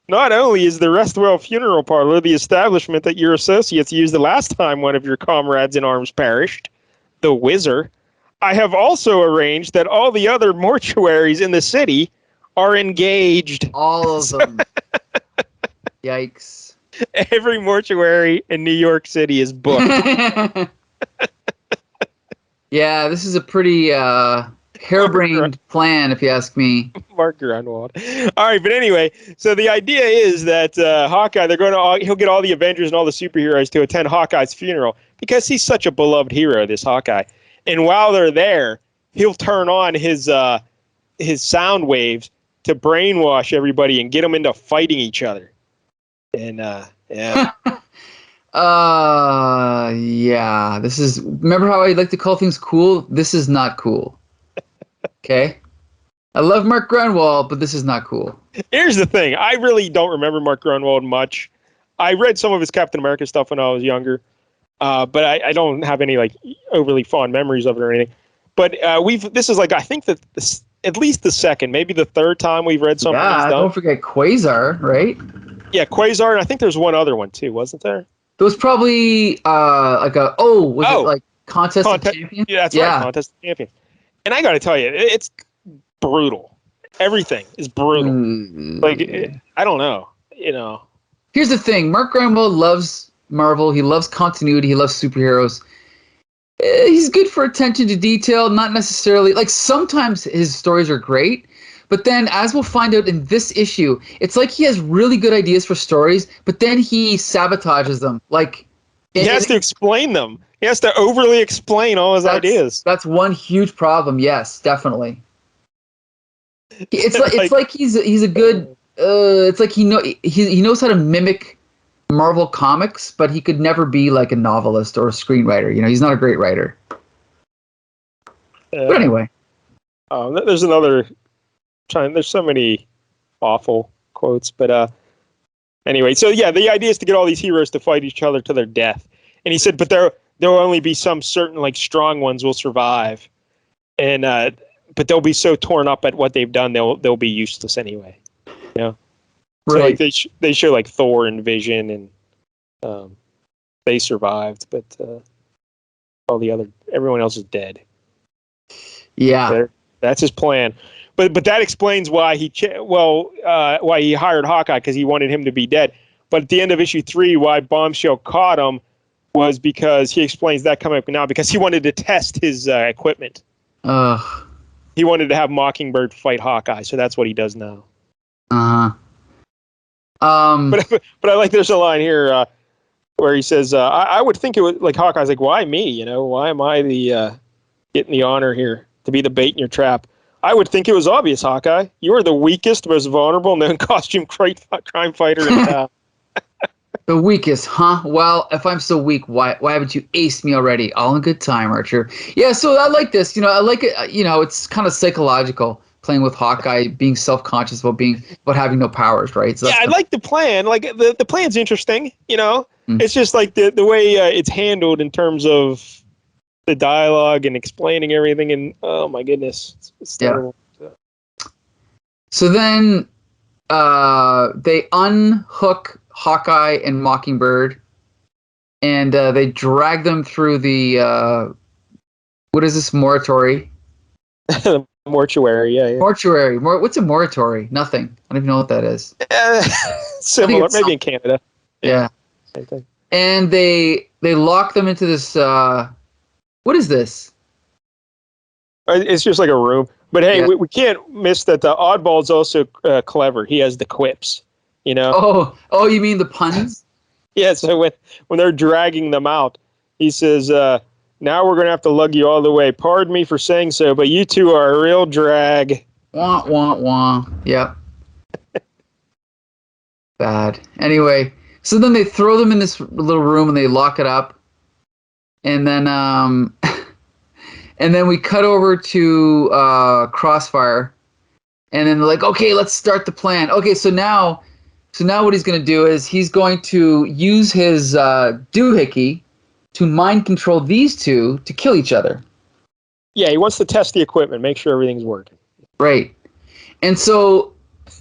Not only is the Restwell Funeral Parlor the establishment that your associates used the last time one of your comrades in arms perished, the Whizzer, I have also arranged that all the other mortuaries in the city are engaged. All of them. Yikes. Every mortuary in New York City is booked. Yeah, this is a pretty harebrained plan, if you ask me. Mark Gruenwald. All right, but anyway, so the idea is that Hawkeye, he'll get all the Avengers and all the superheroes to attend Hawkeye's funeral because he's such a beloved hero, this Hawkeye. And while they're there, he'll turn on his sound waves to brainwash everybody and get them into fighting each other. And yeah. Yeah. This is. Remember how I like to call things cool? This is not cool. Okay. I love Mark Gruenwald, but this is not cool. Here's the thing: I really don't remember Mark Gruenwald much. I read some of his Captain America stuff when I was younger, but I don't have any like overly fond memories of it or anything. But this is like I think that this, at least the second, maybe the third time we've read something. Yeah, don't forget Quasar, right? Yeah, Quasar, and I think there's one other one too, wasn't there? There was probably it like Contest of Champions? Yeah, that's right, Contest of Champions. And I got to tell you, it's brutal. Everything is brutal. I don't know, Here's the thing: Mark Gruenwald loves Marvel. He loves continuity. He loves superheroes. He's good for attention to detail. Not necessarily like sometimes his stories are great. But then, as we'll find out in this issue, it's like he has really good ideas for stories, but then he sabotages them. Like he has to explain them. He has to overly explain all his ideas. That's one huge problem. Yes, definitely. It's like he's a good. It's like he knows how to mimic Marvel comics, but he could never be like a novelist or a screenwriter. He's not a great writer. But anyway. There's another. There's so many awful quotes, but anyway, so yeah, the idea is to get all these heroes to fight each other to their death. And he said, but there will only be some certain like strong ones will survive, and but they'll be so torn up at what they've done, they'll be useless anyway. So like they show like Thor and Vision and they survived, but everyone else is dead. Yeah, that's his plan. But that explains why why he hired Hawkeye, because he wanted him to be dead. But at the end of issue 3, why Bombshell caught him was because he explains that coming up now, because he wanted to test his equipment. He wanted to have Mockingbird fight Hawkeye, so that's what he does now. But I like, there's a line here where he says, I would think it was like, Hawkeye's like, why me? You know, why am I the getting the honor here to be the bait in your trap? I would think it was obvious, Hawkeye. You are the weakest, most vulnerable known costume crime fighter in town. The weakest, huh? Well, if I'm so weak, why haven't you aced me already? All in good time, Archer. Yeah, so I like this. You know, I like it. You know, it's kind of psychological, playing with Hawkeye, being self-conscious about having no powers, right? So yeah, I like the plan. Like the plan's interesting. You know, it's just like the way it's handled in terms of the dialogue and explaining everything. And oh my goodness, it's terrible. Yeah. So then they unhook Hawkeye and Mockingbird, and they drag them through the what is this, mortuary? Mortuary, yeah. Mortuary. What's a mortuary? Nothing. I don't even know what that is. Similar, maybe in Canada. Yeah. Same thing. And they lock them into this. What is this? It's just like a room. But hey, we can't miss that the Oddball's also clever. He has the quips. You know? Oh, you mean the puns? Yeah, so when they're dragging them out, he says, now we're going to have to lug you all the way. Pardon me for saying so, but you two are a real drag. Wah, wah, wah. Yep. Bad. Anyway, so then they throw them in this little room and they lock it up. And then and then we cut over to Crossfire. And then they're like, okay, let's start the plan. Okay, so now what he's going to do is he's going to use his doohickey to mind control these two to kill each other. Yeah, he wants to test the equipment, make sure everything's working. Right. And so...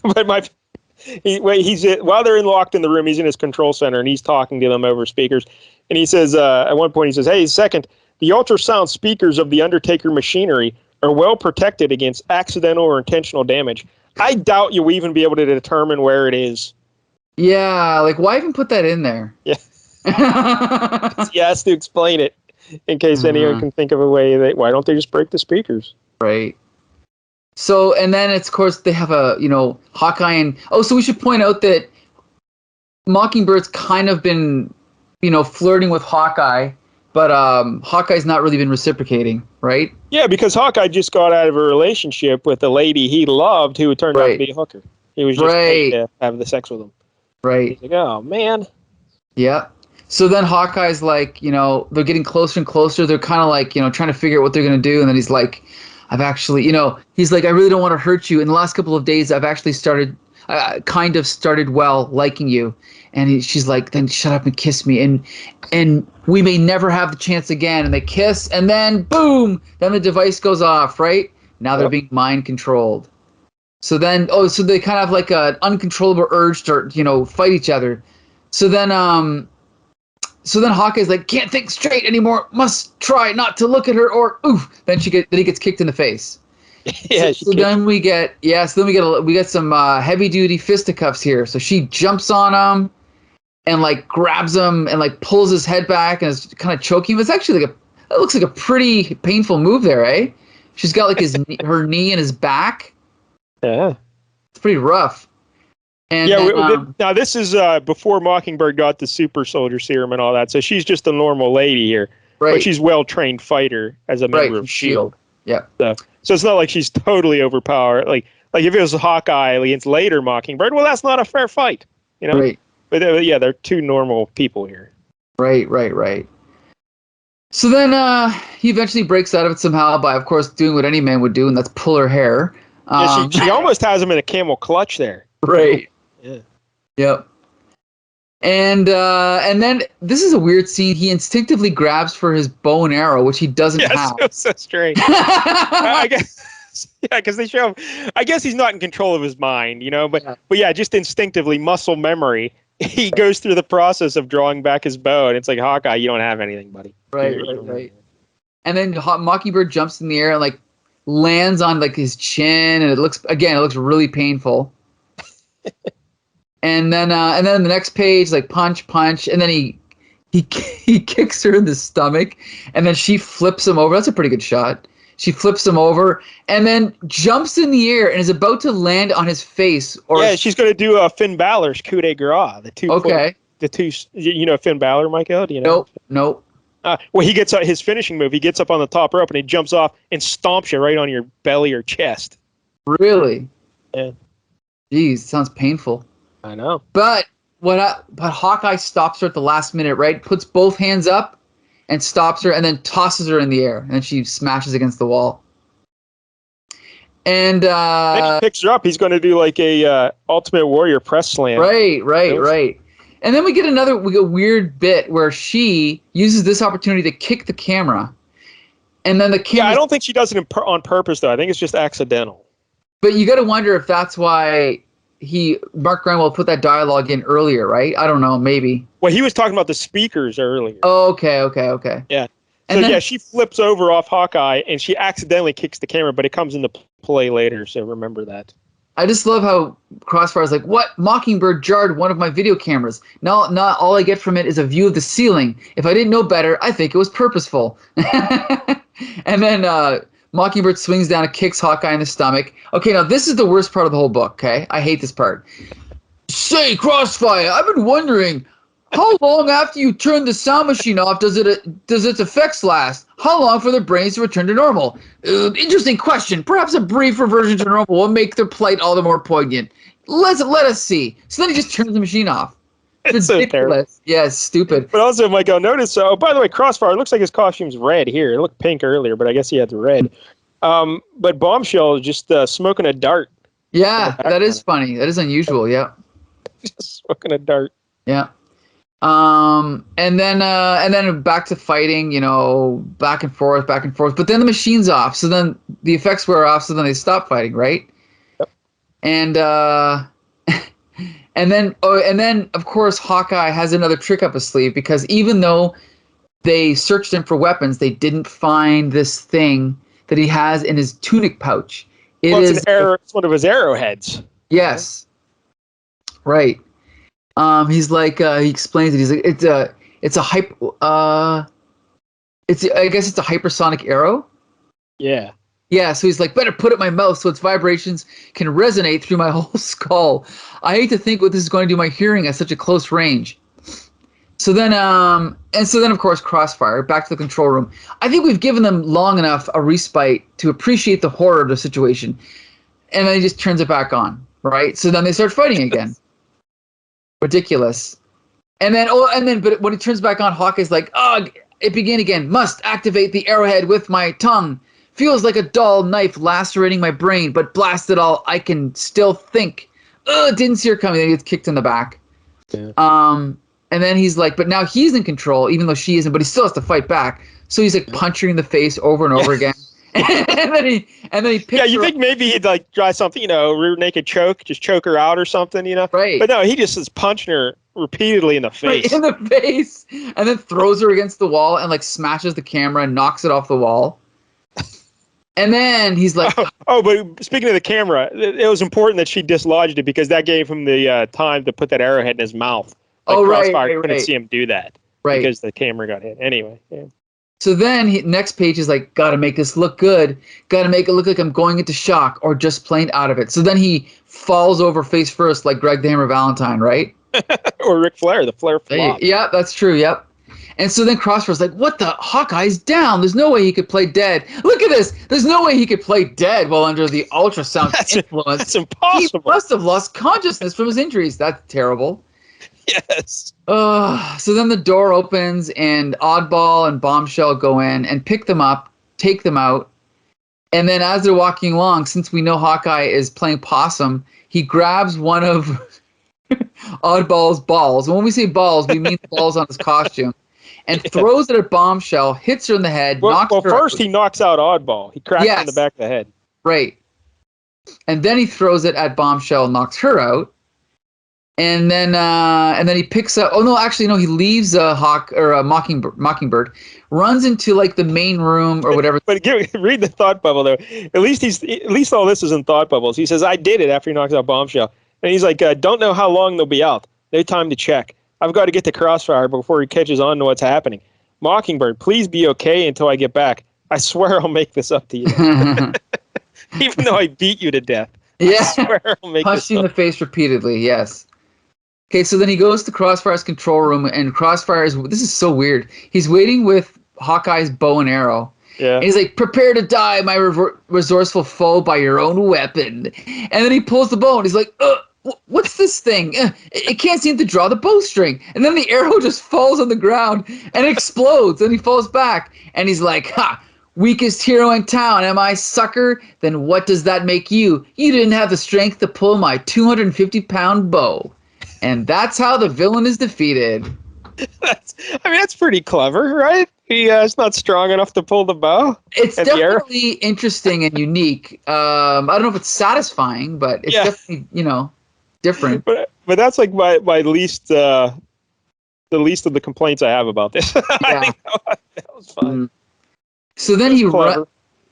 but while they're locked in the room, he's in his control center, and he's talking to them over speakers. And he says, at one point, he says, hey, second, the ultrasound speakers of the Undertaker machinery are well protected against accidental or intentional damage. I doubt you'll even be able to determine where it is. Yeah, like, why even put that in there? Yeah. He has to explain it in case anyone can think of a way that, why don't they just break the speakers? Right. So, and then it's, of course, they have Hawkeye and... Oh, so we should point out that Mockingbird's kind of been, flirting with Hawkeye, but Hawkeye's not really been reciprocating, right? Yeah, because Hawkeye just got out of a relationship with a lady he loved who turned out to be a hooker. He was just paid to have the sex with him. Right. He's like, oh, man. Yeah. So then Hawkeye's like, they're getting closer and closer. They're kind of like, trying to figure out what they're going to do. And then he's like, I've actually, he's like, I really don't want to hurt you. In the last couple of days, I've actually started liking you. And she's like, then shut up and kiss me. And we may never have the chance again. And they kiss. And then, boom, then the device goes off, right? Now they're being mind controlled. So then, so they kind of have like an uncontrollable urge to, fight each other. So then Hawkeye's like, can't think straight anymore. Must try not to look at her, or oof. Then he gets kicked in the face. Yeah. So then we get some heavy duty fisticuffs here. So she jumps on him and like grabs him and like pulls his head back and is kind of choking him. It's actually it looks like a pretty painful move there, eh? She's got like her knee in his back. Yeah. It's pretty rough. And now this is before Mockingbird got the super soldier serum and all that. So she's just a normal lady here. Right. But she's well-trained fighter as a member of S.H.I.E.L.D. Yeah. So it's not like she's totally overpowered. Like if it was Hawkeye against later Mockingbird, well, that's not a fair fight. Right. But they're two normal people here. Right. So then he eventually breaks out of it somehow by, of course, doing what any man would do, and that's pull her hair. She almost has him in a camel clutch there. Right. Yeah. Yep. And then this is a weird scene. He instinctively grabs for his bow and arrow, which he doesn't have. So strange. I guess Yeah, because they show him. I guess he's not in control of his mind, but yeah, just instinctively, muscle memory. He goes through the process of drawing back his bow, and it's like, Hawkeye, you don't have anything, buddy. Right. And then Mockingbird jumps in the air and like lands on like his chin, and it looks really painful. And then the next page, like punch, and then he kicks her in the stomach, and then she flips him over. That's a pretty good shot. She flips him over and then jumps in the air and is about to land on his face. She's going to do Finn Balor's coup de grace. Finn Balor, Michael? Do you know? Nope. Well, he gets his finishing move. He gets up on the top rope and he jumps off and stomps you right on your belly or chest. Really? Yeah. Jeez, sounds painful. I know. But Hawkeye stops her at the last minute, right? Puts both hands up and stops her, and then tosses her in the air, and she smashes against the wall. And then he picks her up. He's going to do like a Ultimate Warrior press slam. Right. And then we get a weird bit where she uses this opportunity to kick the camera, and then the camera. Yeah, I don't think she does it on purpose, though. I think it's just accidental. But you got to wonder if that's why Mark Gruenwald put that dialogue in earlier, right? I don't know, maybe. Well, he was talking about the speakers earlier. Oh, okay. Yeah. And then, she flips over off Hawkeye, and she accidentally kicks the camera, but it comes into play later, so remember that. I just love how Crossfire is like, what? Mockingbird jarred one of my video cameras. Not all I get from it is a view of the ceiling. If I didn't know better, I think it was purposeful. And then Mockingbird swings down and kicks Hawkeye in the stomach. Okay, now this is the worst part of the whole book, okay? I hate this part. Say, Crossfire, I've been wondering, how long after you turn the sound machine off does its effects last? How long for their brains to return to normal? Interesting question. Perhaps a brief reversion to normal will make their plight all the more poignant. Let us see. So then he just turns the machine off. It's so terrible. Yeah, it's stupid. But also, Michael, notice, by the way, Crossfire, it looks like his costume's red here. It looked pink earlier, but I guess he had the red. But Bombshell is just smoking a dart. Yeah, that is funny. That is unusual, yeah. Just smoking a dart. Yeah. And then back to fighting, back and forth. But then the machine's off, so then the effects wear off, so then they stop fighting, right? Yep. And then of course Hawkeye has another trick up his sleeve, because even though they searched him for weapons, they didn't find this thing that he has in his tunic pouch. It's one of his arrowheads. Yes. Right. He's like he explains it. He's like I guess it's a hypersonic arrow. Yeah. Yeah, so he's like, better put it in my mouth so its vibrations can resonate through my whole skull. I hate to think what this is going to do to my hearing at such a close range. So then of course Crossfire, back to the control room. I think we've given them long enough a respite to appreciate the horror of the situation. And then he just turns it back on, right? So then they start fighting again. Ridiculous. But when it turns back on, Hawkeye's like, it began again. Must activate the arrowhead with my tongue. Feels like a dull knife lacerating my brain, but blast it all, I can still think. Didn't see her coming. Then he gets kicked in the back. Yeah. And then he's like, but now he's in control, even though she isn't, but he still has to fight back. So he's like punching her in the face over and over again. and then he picks her you think maybe he'd like try something, rear naked choke, just choke her out or something, Right. But no, he just is punching her repeatedly in the face. Right, in the face. And then throws her against the wall and like smashes the camera and knocks it off the wall. And then he's like... But speaking of the camera, it was important that she dislodged it, because that gave him the time to put that arrowhead in his mouth. Crossfire couldn't see him do that. Right. Because the camera got hit. Anyway, yeah. So then next page is like, gotta make this look good. Gotta make it look like I'm going into shock or just plain out of it. So then he falls over face first like Greg the Hammer Valentine, right? Or Ric Flair, the Flair flop. Yeah, that's true, yep. And so then Crossfire's like, what the? Hawkeye's down. There's no way he could play dead. Look at this. There's no way he could play dead while under the ultrasound influence. That's impossible. He must have lost consciousness from his injuries. That's terrible. Yes. So then the door opens and Oddball and Bombshell go in and pick them up, take them out. And then as they're walking along, since we know Hawkeye is playing possum, he grabs one of Oddball's balls. And when we say balls, we mean the balls on his costume. And throws it at Bombshell, hits her in the head, knocks her first he knocks out Oddball. He cracks her in the back of the head. Right. And then he throws it at Bombshell, knocks her out. And then he picks up. Oh no, actually no. He leaves a Mockingbird, runs into like the main room or whatever. But read the thought bubble though. At least all this is in thought bubbles. He says, "I did it" after he knocks out Bombshell, and he's like, "Don't know how long they'll be out. No time to check. I've got to get to Crossfire before he catches on to what's happening. Mockingbird, please be okay until I get back. I swear I'll make this up to you, even though I beat you to death. Yeah, I swear I'll make punched you in the face repeatedly. Yes." Okay, so then he goes to Crossfire's control room, and this is so weird. He's waiting with Hawkeye's bow and arrow. Yeah. And he's like, "Prepare to die, my resourceful foe, by your own weapon." And then he pulls the bow, and he's like, "What's this thing? It can't seem to draw the bowstring." And then the arrow just falls on the ground and explodes, and he falls back. And he's like, "Ha! Weakest hero in town, am I, sucker? Then what does that make you? You didn't have the strength to pull my 250-pound bow." And that's how the villain is defeated. That's pretty clever, right? He's not strong enough to pull the bow. It's definitely interesting and unique. I don't know if it's satisfying, but it's definitely, different. But that's like my least, the least of the complaints I have about this. Yeah. I think that was fun. So then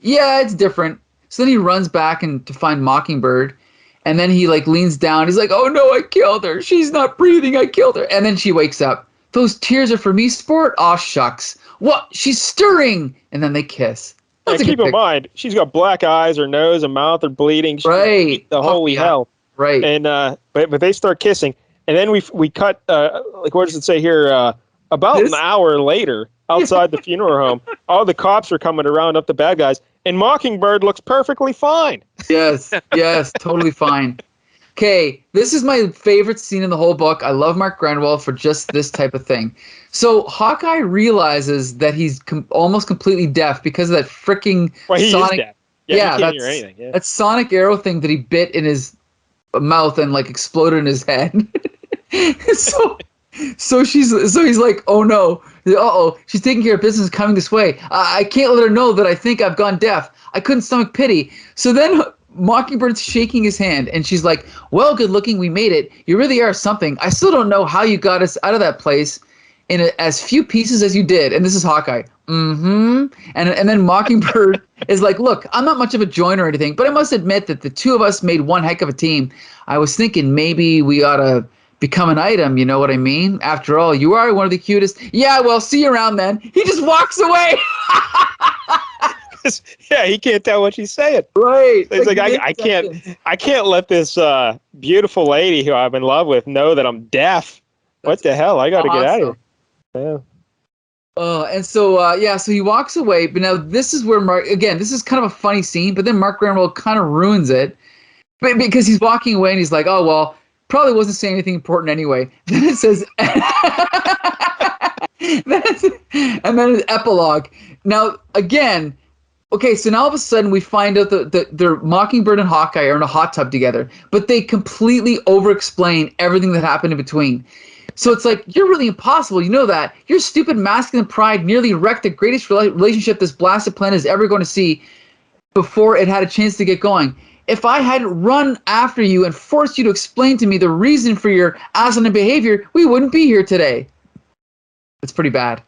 it's different. So then he runs back to find Mockingbird. And then he leans down. He's like, "Oh no, I killed her. She's not breathing. I killed her." And then she wakes up. "Those tears are for me, sport? Aw, shucks. What? She's stirring." And then they kiss. Keep in mind, she's got black eyes, her nose and mouth are bleeding. Right. The holy hell. Right. And but they start kissing. And then we cut, what does it say here? About an hour later, outside the funeral home, all the cops are coming to round up the bad guys. And Mockingbird looks perfectly fine. Yes, totally fine. Okay, this is my favorite scene in the whole book. I love Mark Gruenwald for just this type of thing. So Hawkeye realizes that he's almost completely deaf because of that freaking sonic. Is deaf. Yeah, he can't hear anything. Yeah. That sonic arrow thing that he bit in his mouth and exploded in his head. So he's like, "Oh no, she's taking care of business coming this way. I can't let her know that I think I've gone deaf. I couldn't stomach pity." So then Mockingbird's shaking his hand, and she's like, "Well, good looking, we made it. You really are something. I still don't know how you got us out of that place in as few pieces as you did." And this is Hawkeye. And then Mockingbird is like, "Look, I'm not much of a joiner or anything, but I must admit that the two of us made one heck of a team. I was thinking maybe we ought to become an item, you know what I mean? After all, you are one of the cutest." "Yeah, well, see you around then." He just walks away. Yeah, he can't tell what she's saying. Right. It's like I can't let this beautiful lady who I'm in love with know that I'm deaf. What the hell? I got to get out of here. Yeah. And so he walks away. But now this is where this is kind of a funny scene, but then Mark Gruenwald kind of ruins it. But because he's walking away and he's like, "Oh, well, probably wasn't saying anything important anyway." Then it says, and then an epilogue. Now, again, okay, so now all of a sudden we find out that they're Mockingbird and Hawkeye are in a hot tub together, but they completely over-explain everything that happened in between. So it's like, "You're really impossible, you know that. Your stupid masculine pride nearly wrecked the greatest relationship this blasted planet is ever going to see before it had a chance to get going. If I hadn't run after you and forced you to explain to me the reason for your asinine behavior, we wouldn't be here today." It's pretty bad.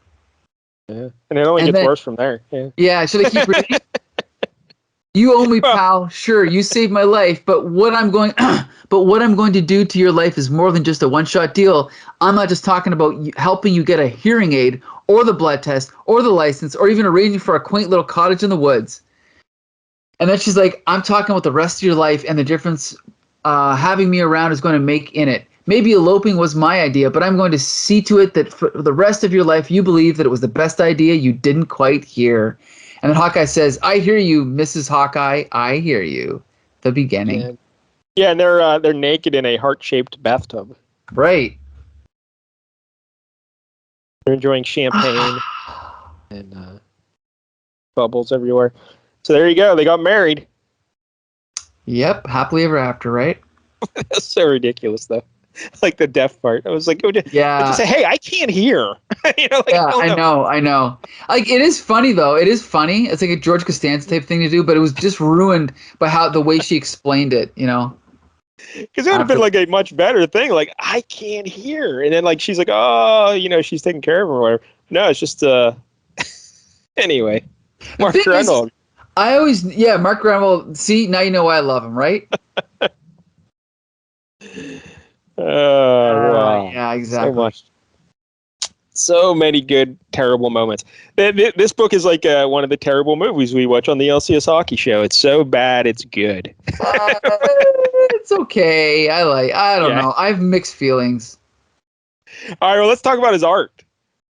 Yeah. And it only gets worse from there. Yeah, should I keep reading? "You owe me, pal. Sure, you saved my life, but what I'm going to do to your life is more than just a one-shot deal. I'm not just talking about helping you get a hearing aid or the blood test or the license or even arranging for a quaint little cottage in the woods." And then she's like, "I'm talking about the rest of your life and the difference having me around is going to make in it. Maybe eloping was my idea, but I'm going to see to it that for the rest of your life you believe that it was the best idea you didn't quite hear." And then Hawkeye says, "I hear you, Mrs. Hawkeye. I hear you." The beginning. Yeah, and they're naked in a heart-shaped bathtub. Right. They're enjoying champagne and bubbles everywhere. So there you go. They got married. Yep. Happily ever after, right? That's so ridiculous, though. like the deaf part. I was like, yeah, just say, hey, I can't hear. Yeah, I know. Like, it is funny though. It is funny. It's like a George Costanza type thing to do, but it was just ruined by the way she explained it. Because it would have been like a much better thing. Like, I can't hear, and then like she's like, oh, she's taking care of her or whatever. No, it's just anyway. Mark Gruenwald. Mark Gruenwald. See, now you know why I love him, right? Wow. Yeah, exactly. So much. So many good, terrible moments. This book is like one of the terrible movies we watch on the LCS Hockey Show. It's so bad, it's good. It's okay. I don't know. I have mixed feelings. All right, well, let's talk about his art.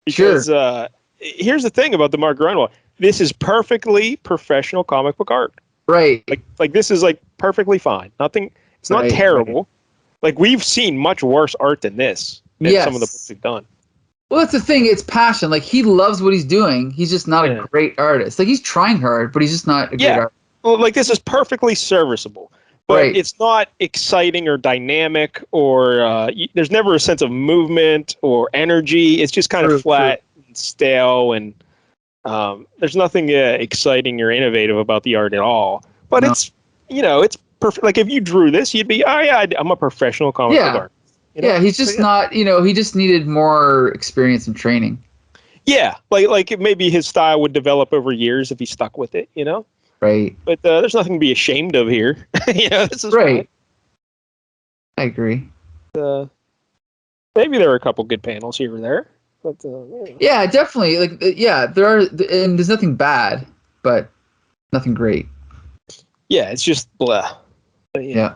Because sure. Here's the thing about the Mark Gruenwald. This is perfectly professional comic book art. Right. Like this is like perfectly fine. Nothing. It's not terrible. Right. Like we've seen much worse art than this. Some of the books we've done. Well, that's the thing. It's passion. Like, he loves what he's doing. He's just not a great artist. Like, he's trying hard, but he's just not a great artist. Well, like, this is perfectly serviceable. But it's not exciting or dynamic, or there's never a sense of movement or energy. It's just kind of flat and stale, and there's nothing exciting or innovative about the art at all. But it's perfect. Like, if you drew this, you'd be, oh, yeah, I'm a professional comic book artist. Yeah, he's just not, he just needed more experience and training. Yeah, like maybe his style would develop over years if he stuck with it, Right. But there's nothing to be ashamed of here. This is right. Fine. I agree. Maybe there are a couple good panels here or there. But yeah, definitely. Like, there are, and there's nothing bad, but nothing great. Yeah, it's just blah. But, yeah.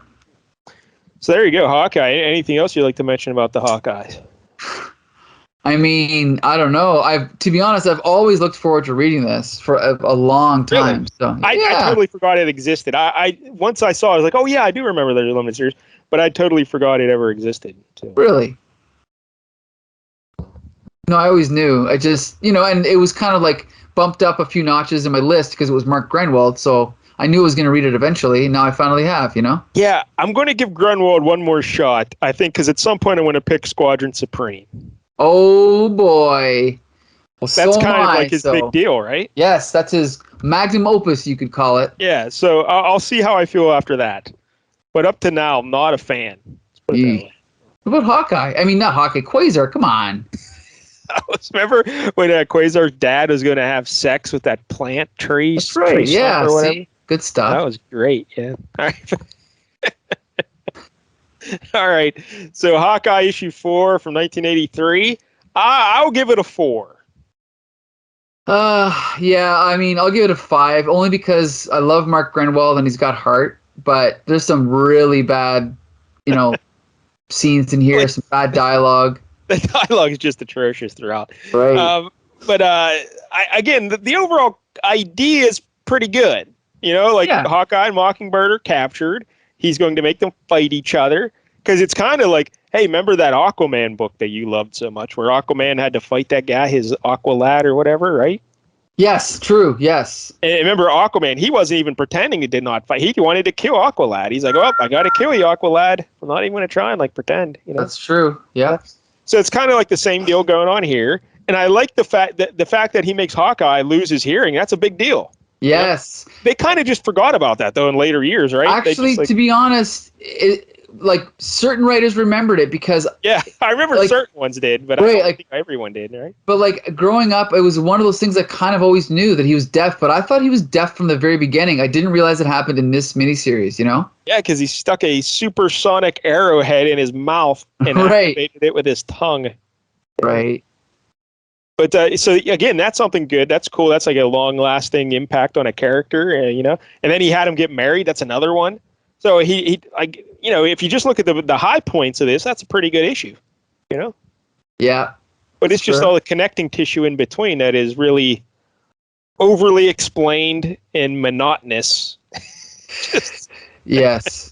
So there you go, Hawkeye. Anything else you'd like to mention about the Hawkeyes? I mean, I don't know. To be honest, I've always looked forward to reading this for a long time. Really? So I totally forgot it existed. I once I saw it, I was like, oh yeah, I do remember there's a limited series, but I totally forgot it ever existed. So. Really? No, I always knew. I just, and it was kind of like bumped up a few notches in my list because it was Mark Gruenwald, so I knew I was going to read it eventually. Now I finally have, Yeah, I'm going to give Gruenwald one more shot, I think, because at some point I want to pick Squadron Supreme. Oh, boy. Well, that's kind of like his big deal, right? Yes, that's his magnum opus, you could call it. Yeah, so I'll see how I feel after that. But up to now, I'm not a fan. What about Hawkeye? I mean, not Hawkeye, Quasar, come on. Remember when Quasar's dad was going to have sex with that plant tree? That's right, tree yeah, see? Good stuff. That was great, yeah. All right. All right. So Hawkeye issue 4 from 1983. I'll give it a 4. Yeah, I mean, I'll give it a 5, only because I love Mark Gruenwald and he's got heart, but there's some really bad, scenes in here, some bad dialogue. The dialogue is just atrocious throughout. Right. But again, the overall idea is pretty good. Hawkeye and Mockingbird are captured. He's going to make them fight each other. Because it's kind of like, hey, remember that Aquaman book that you loved so much, where Aquaman had to fight that guy, his Aqua Lad or whatever, right? Yes, true, yes. And remember Aquaman, he wasn't even pretending he did not fight. He wanted to kill Aqua Lad. He's like, oh, I got to kill you, Aqua Lad. I'm not even going to try and pretend. That's true, yeah. So it's kind of like the same deal going on here. And I like the fact that he makes Hawkeye lose his hearing. That's a big deal. Yes. They kind of just forgot about that, though, in later years, right? Actually, to be honest, certain writers remembered it because... Yeah, I remember certain ones did, but I don't think everyone did, right? But, growing up, it was one of those things I kind of always knew that he was deaf, but I thought he was deaf from the very beginning. I didn't realize it happened in this miniseries, Yeah, because he stuck a supersonic arrowhead in his mouth and activated it with his tongue. Right. But so again, that's something good. That's cool. That's like a long-lasting impact on a character, And then he had him get married. That's another one. So he if you just look at the high points of this, that's a pretty good issue. Yeah. But it's just all the connecting tissue in between that is really overly explained and monotonous. Yes.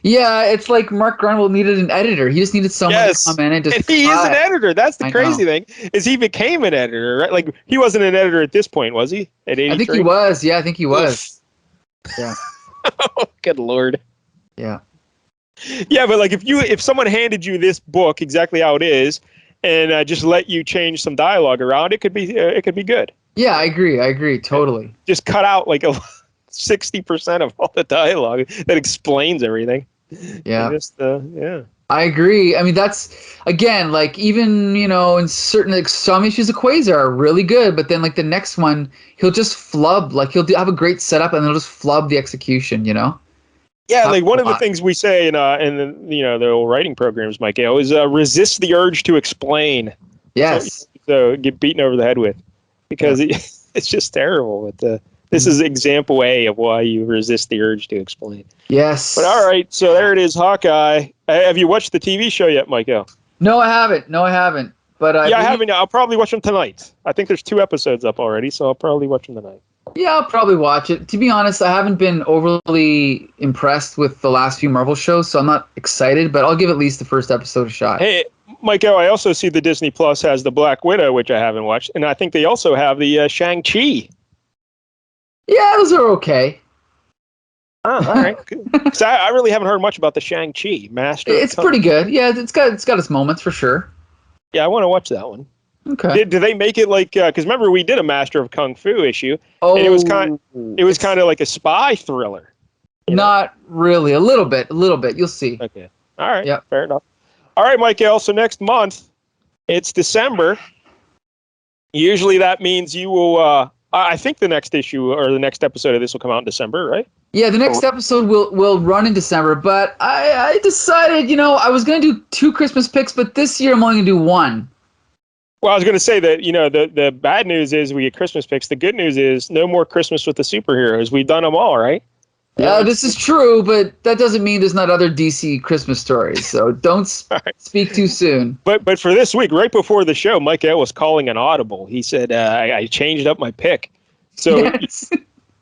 Yeah, it's like Mark Gruenwald needed an editor. He just needed someone to come in and just... And he is an editor. That's the crazy thing, is he became an editor, right? Like, he wasn't an editor at this point, was he? At 83? I think he was. Yeah, I think he was. Yeah. Oh, good Lord. Yeah. Yeah, but like if someone handed you this book exactly how it is, and just let you change some dialogue around, it could be good. Yeah, I agree totally. Just cut out like 60% of all the dialogue that explains everything. Yeah. Yeah. I agree. I mean, that's, again, like, even, in certain, like, some issues of Quasar are really good, but then, like, the next one, he'll just flub. Like, have a great setup, and he'll just flub the execution, Yeah, like one of the things we say in the old writing programs, Michael, is resist the urge to explain. Yes. So get beaten over the head with, because it's just terrible. But this is example A of why you resist the urge to explain. Yes. But all right, so there it is, Hawkeye. Have you watched the TV show yet, Michael? No, I haven't. But I haven't. I'll probably watch them tonight. I think there's 2 episodes up already, so I'll probably watch them tonight. Yeah, I'll probably watch it. To be honest, I haven't been overly impressed with the last few Marvel shows, so I'm not excited, but I'll give at least the first episode a shot. Hey, Michael, I also see the Disney Plus has the Black Widow, which I haven't watched, and I think they also have the Shang-Chi. Yeah, those are okay. Oh, all right. Because I really haven't heard much about the Shang-Chi Master. It's pretty good. Yeah, it's got its moments for sure. Yeah, I want to watch that one. Okay. Did they make it like? Because remember, we did a Master of Kung Fu issue, and it was kind of like a spy thriller. Not really. A little bit. You'll see. Okay. All right. Yeah. Fair enough. All right, Michael. So next month, it's December. Usually that means you will. I think the next issue or the next episode of this will come out in December, right? Yeah, the next episode will run in December, but I decided, I was going to do 2 Christmas picks, but this year I'm only going to do 1. Well, I was going to say that, the bad news is we get Christmas picks. The good news is no more Christmas with the superheroes. We've done them all, right? Yeah, this is true, but that doesn't mean there's not other DC Christmas stories, so don't speak too soon. But for this week, right before the show, Michael was calling an audible. He said, I changed up my pick. So yes.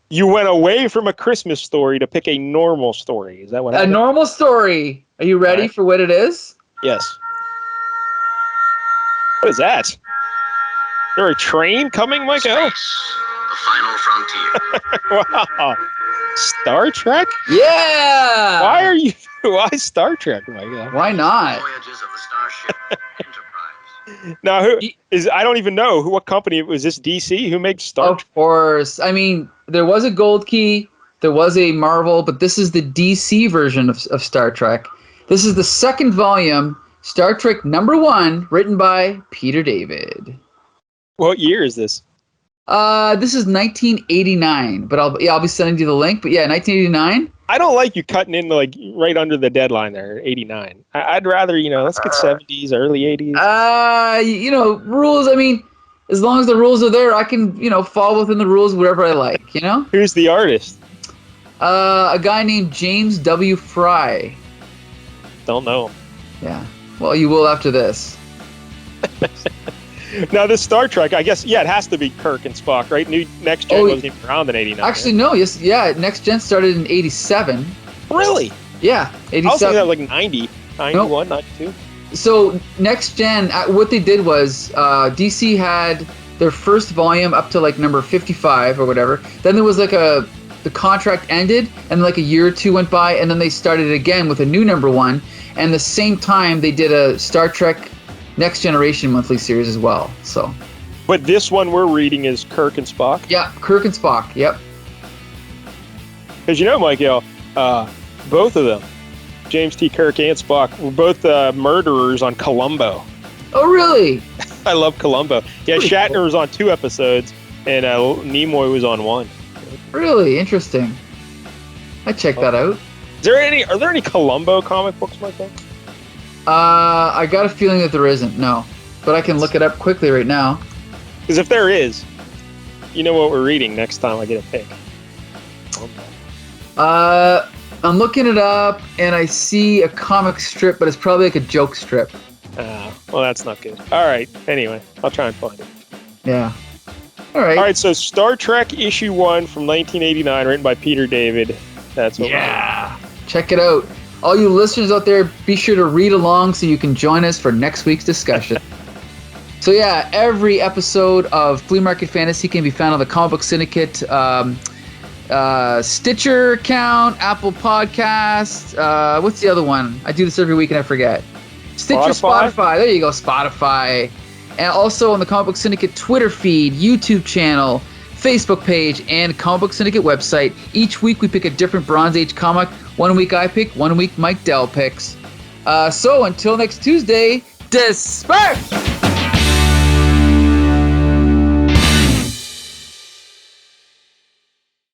You went away from a Christmas story to pick a normal story. Is that what happened? A normal story. Are you ready for what it is? Yes. What is that? Is there a train coming, Michael? Space, the final frontier. Wow. Star Trek? Yeah! Why Star Trek, Michael? Why not? Voyages of the Starship Enterprise. Now, I don't even know what company was this. DC who makes Star Trek? Of course. I mean, there was a Gold Key, there was a Marvel, but this is the DC version of Star Trek. This is the 2nd volume, Star Trek #1, written by Peter David. What year is this? This is 1989, but I'll be sending you the link. But yeah, 1989. I don't like you cutting in like right under the deadline there, 89. I'd rather, let's get 70s, early 80s. Rules. I mean, as long as the rules are there, I can, fall within the rules wherever I like. Who's the artist? A guy named James W. Fry. Don't know him. Yeah. Well, you will after this. Now, this Star Trek, I guess, it has to be Kirk and Spock, right? Next Gen wasn't even around in 89. Actually, no. Yes, yeah. Next Gen started in 87. Really? Yeah, 87. I was thinking that like 90, 91, nope. 92. So, Next Gen, what they did was DC had their first volume up to like number 55 or whatever. Then there was like the contract ended, and like a year or 2 went by, and then they started again with a new #1. And the same time, they did a Star Trek Next Generation monthly series as well. So, but this one we're reading is Kirk and Spock? Yeah, Kirk and Spock, yep. Because Michael, both of them, James T. Kirk and Spock, were both murderers on Columbo. Oh, really? I love Columbo. Yeah, Shatner was on 2 episodes, and Nimoy was on 1. Really? Interesting. I checked that out. Are there any Columbo comic books, Michael? I got a feeling that there isn't, no. But I can look it up quickly right now. Because if there is, you know what we're reading next time I get a pick. I'm looking it up, and I see a comic strip, but it's probably like a joke strip. Well, that's not good. All right. Anyway, I'll try and find it. Yeah. All right. All right, so Star Trek issue 1 from 1989, written by Peter David. That's what we're check it out. All you listeners out there, be sure to read along so you can join us for next week's discussion. So every episode of Flea Market Fantasy can be found on the Comic Book Syndicate Stitcher account, Apple Podcasts. What's the other one? I do this every week and I forget. Stitcher, Spotify. There you go, Spotify. And also on the Comic Book Syndicate Twitter feed, YouTube channel, Facebook page, and Comic Book Syndicate website. Each week we pick a different Bronze Age comic. 1 week I pick, 1 week Mike Dell picks. So until next Tuesday, disperse!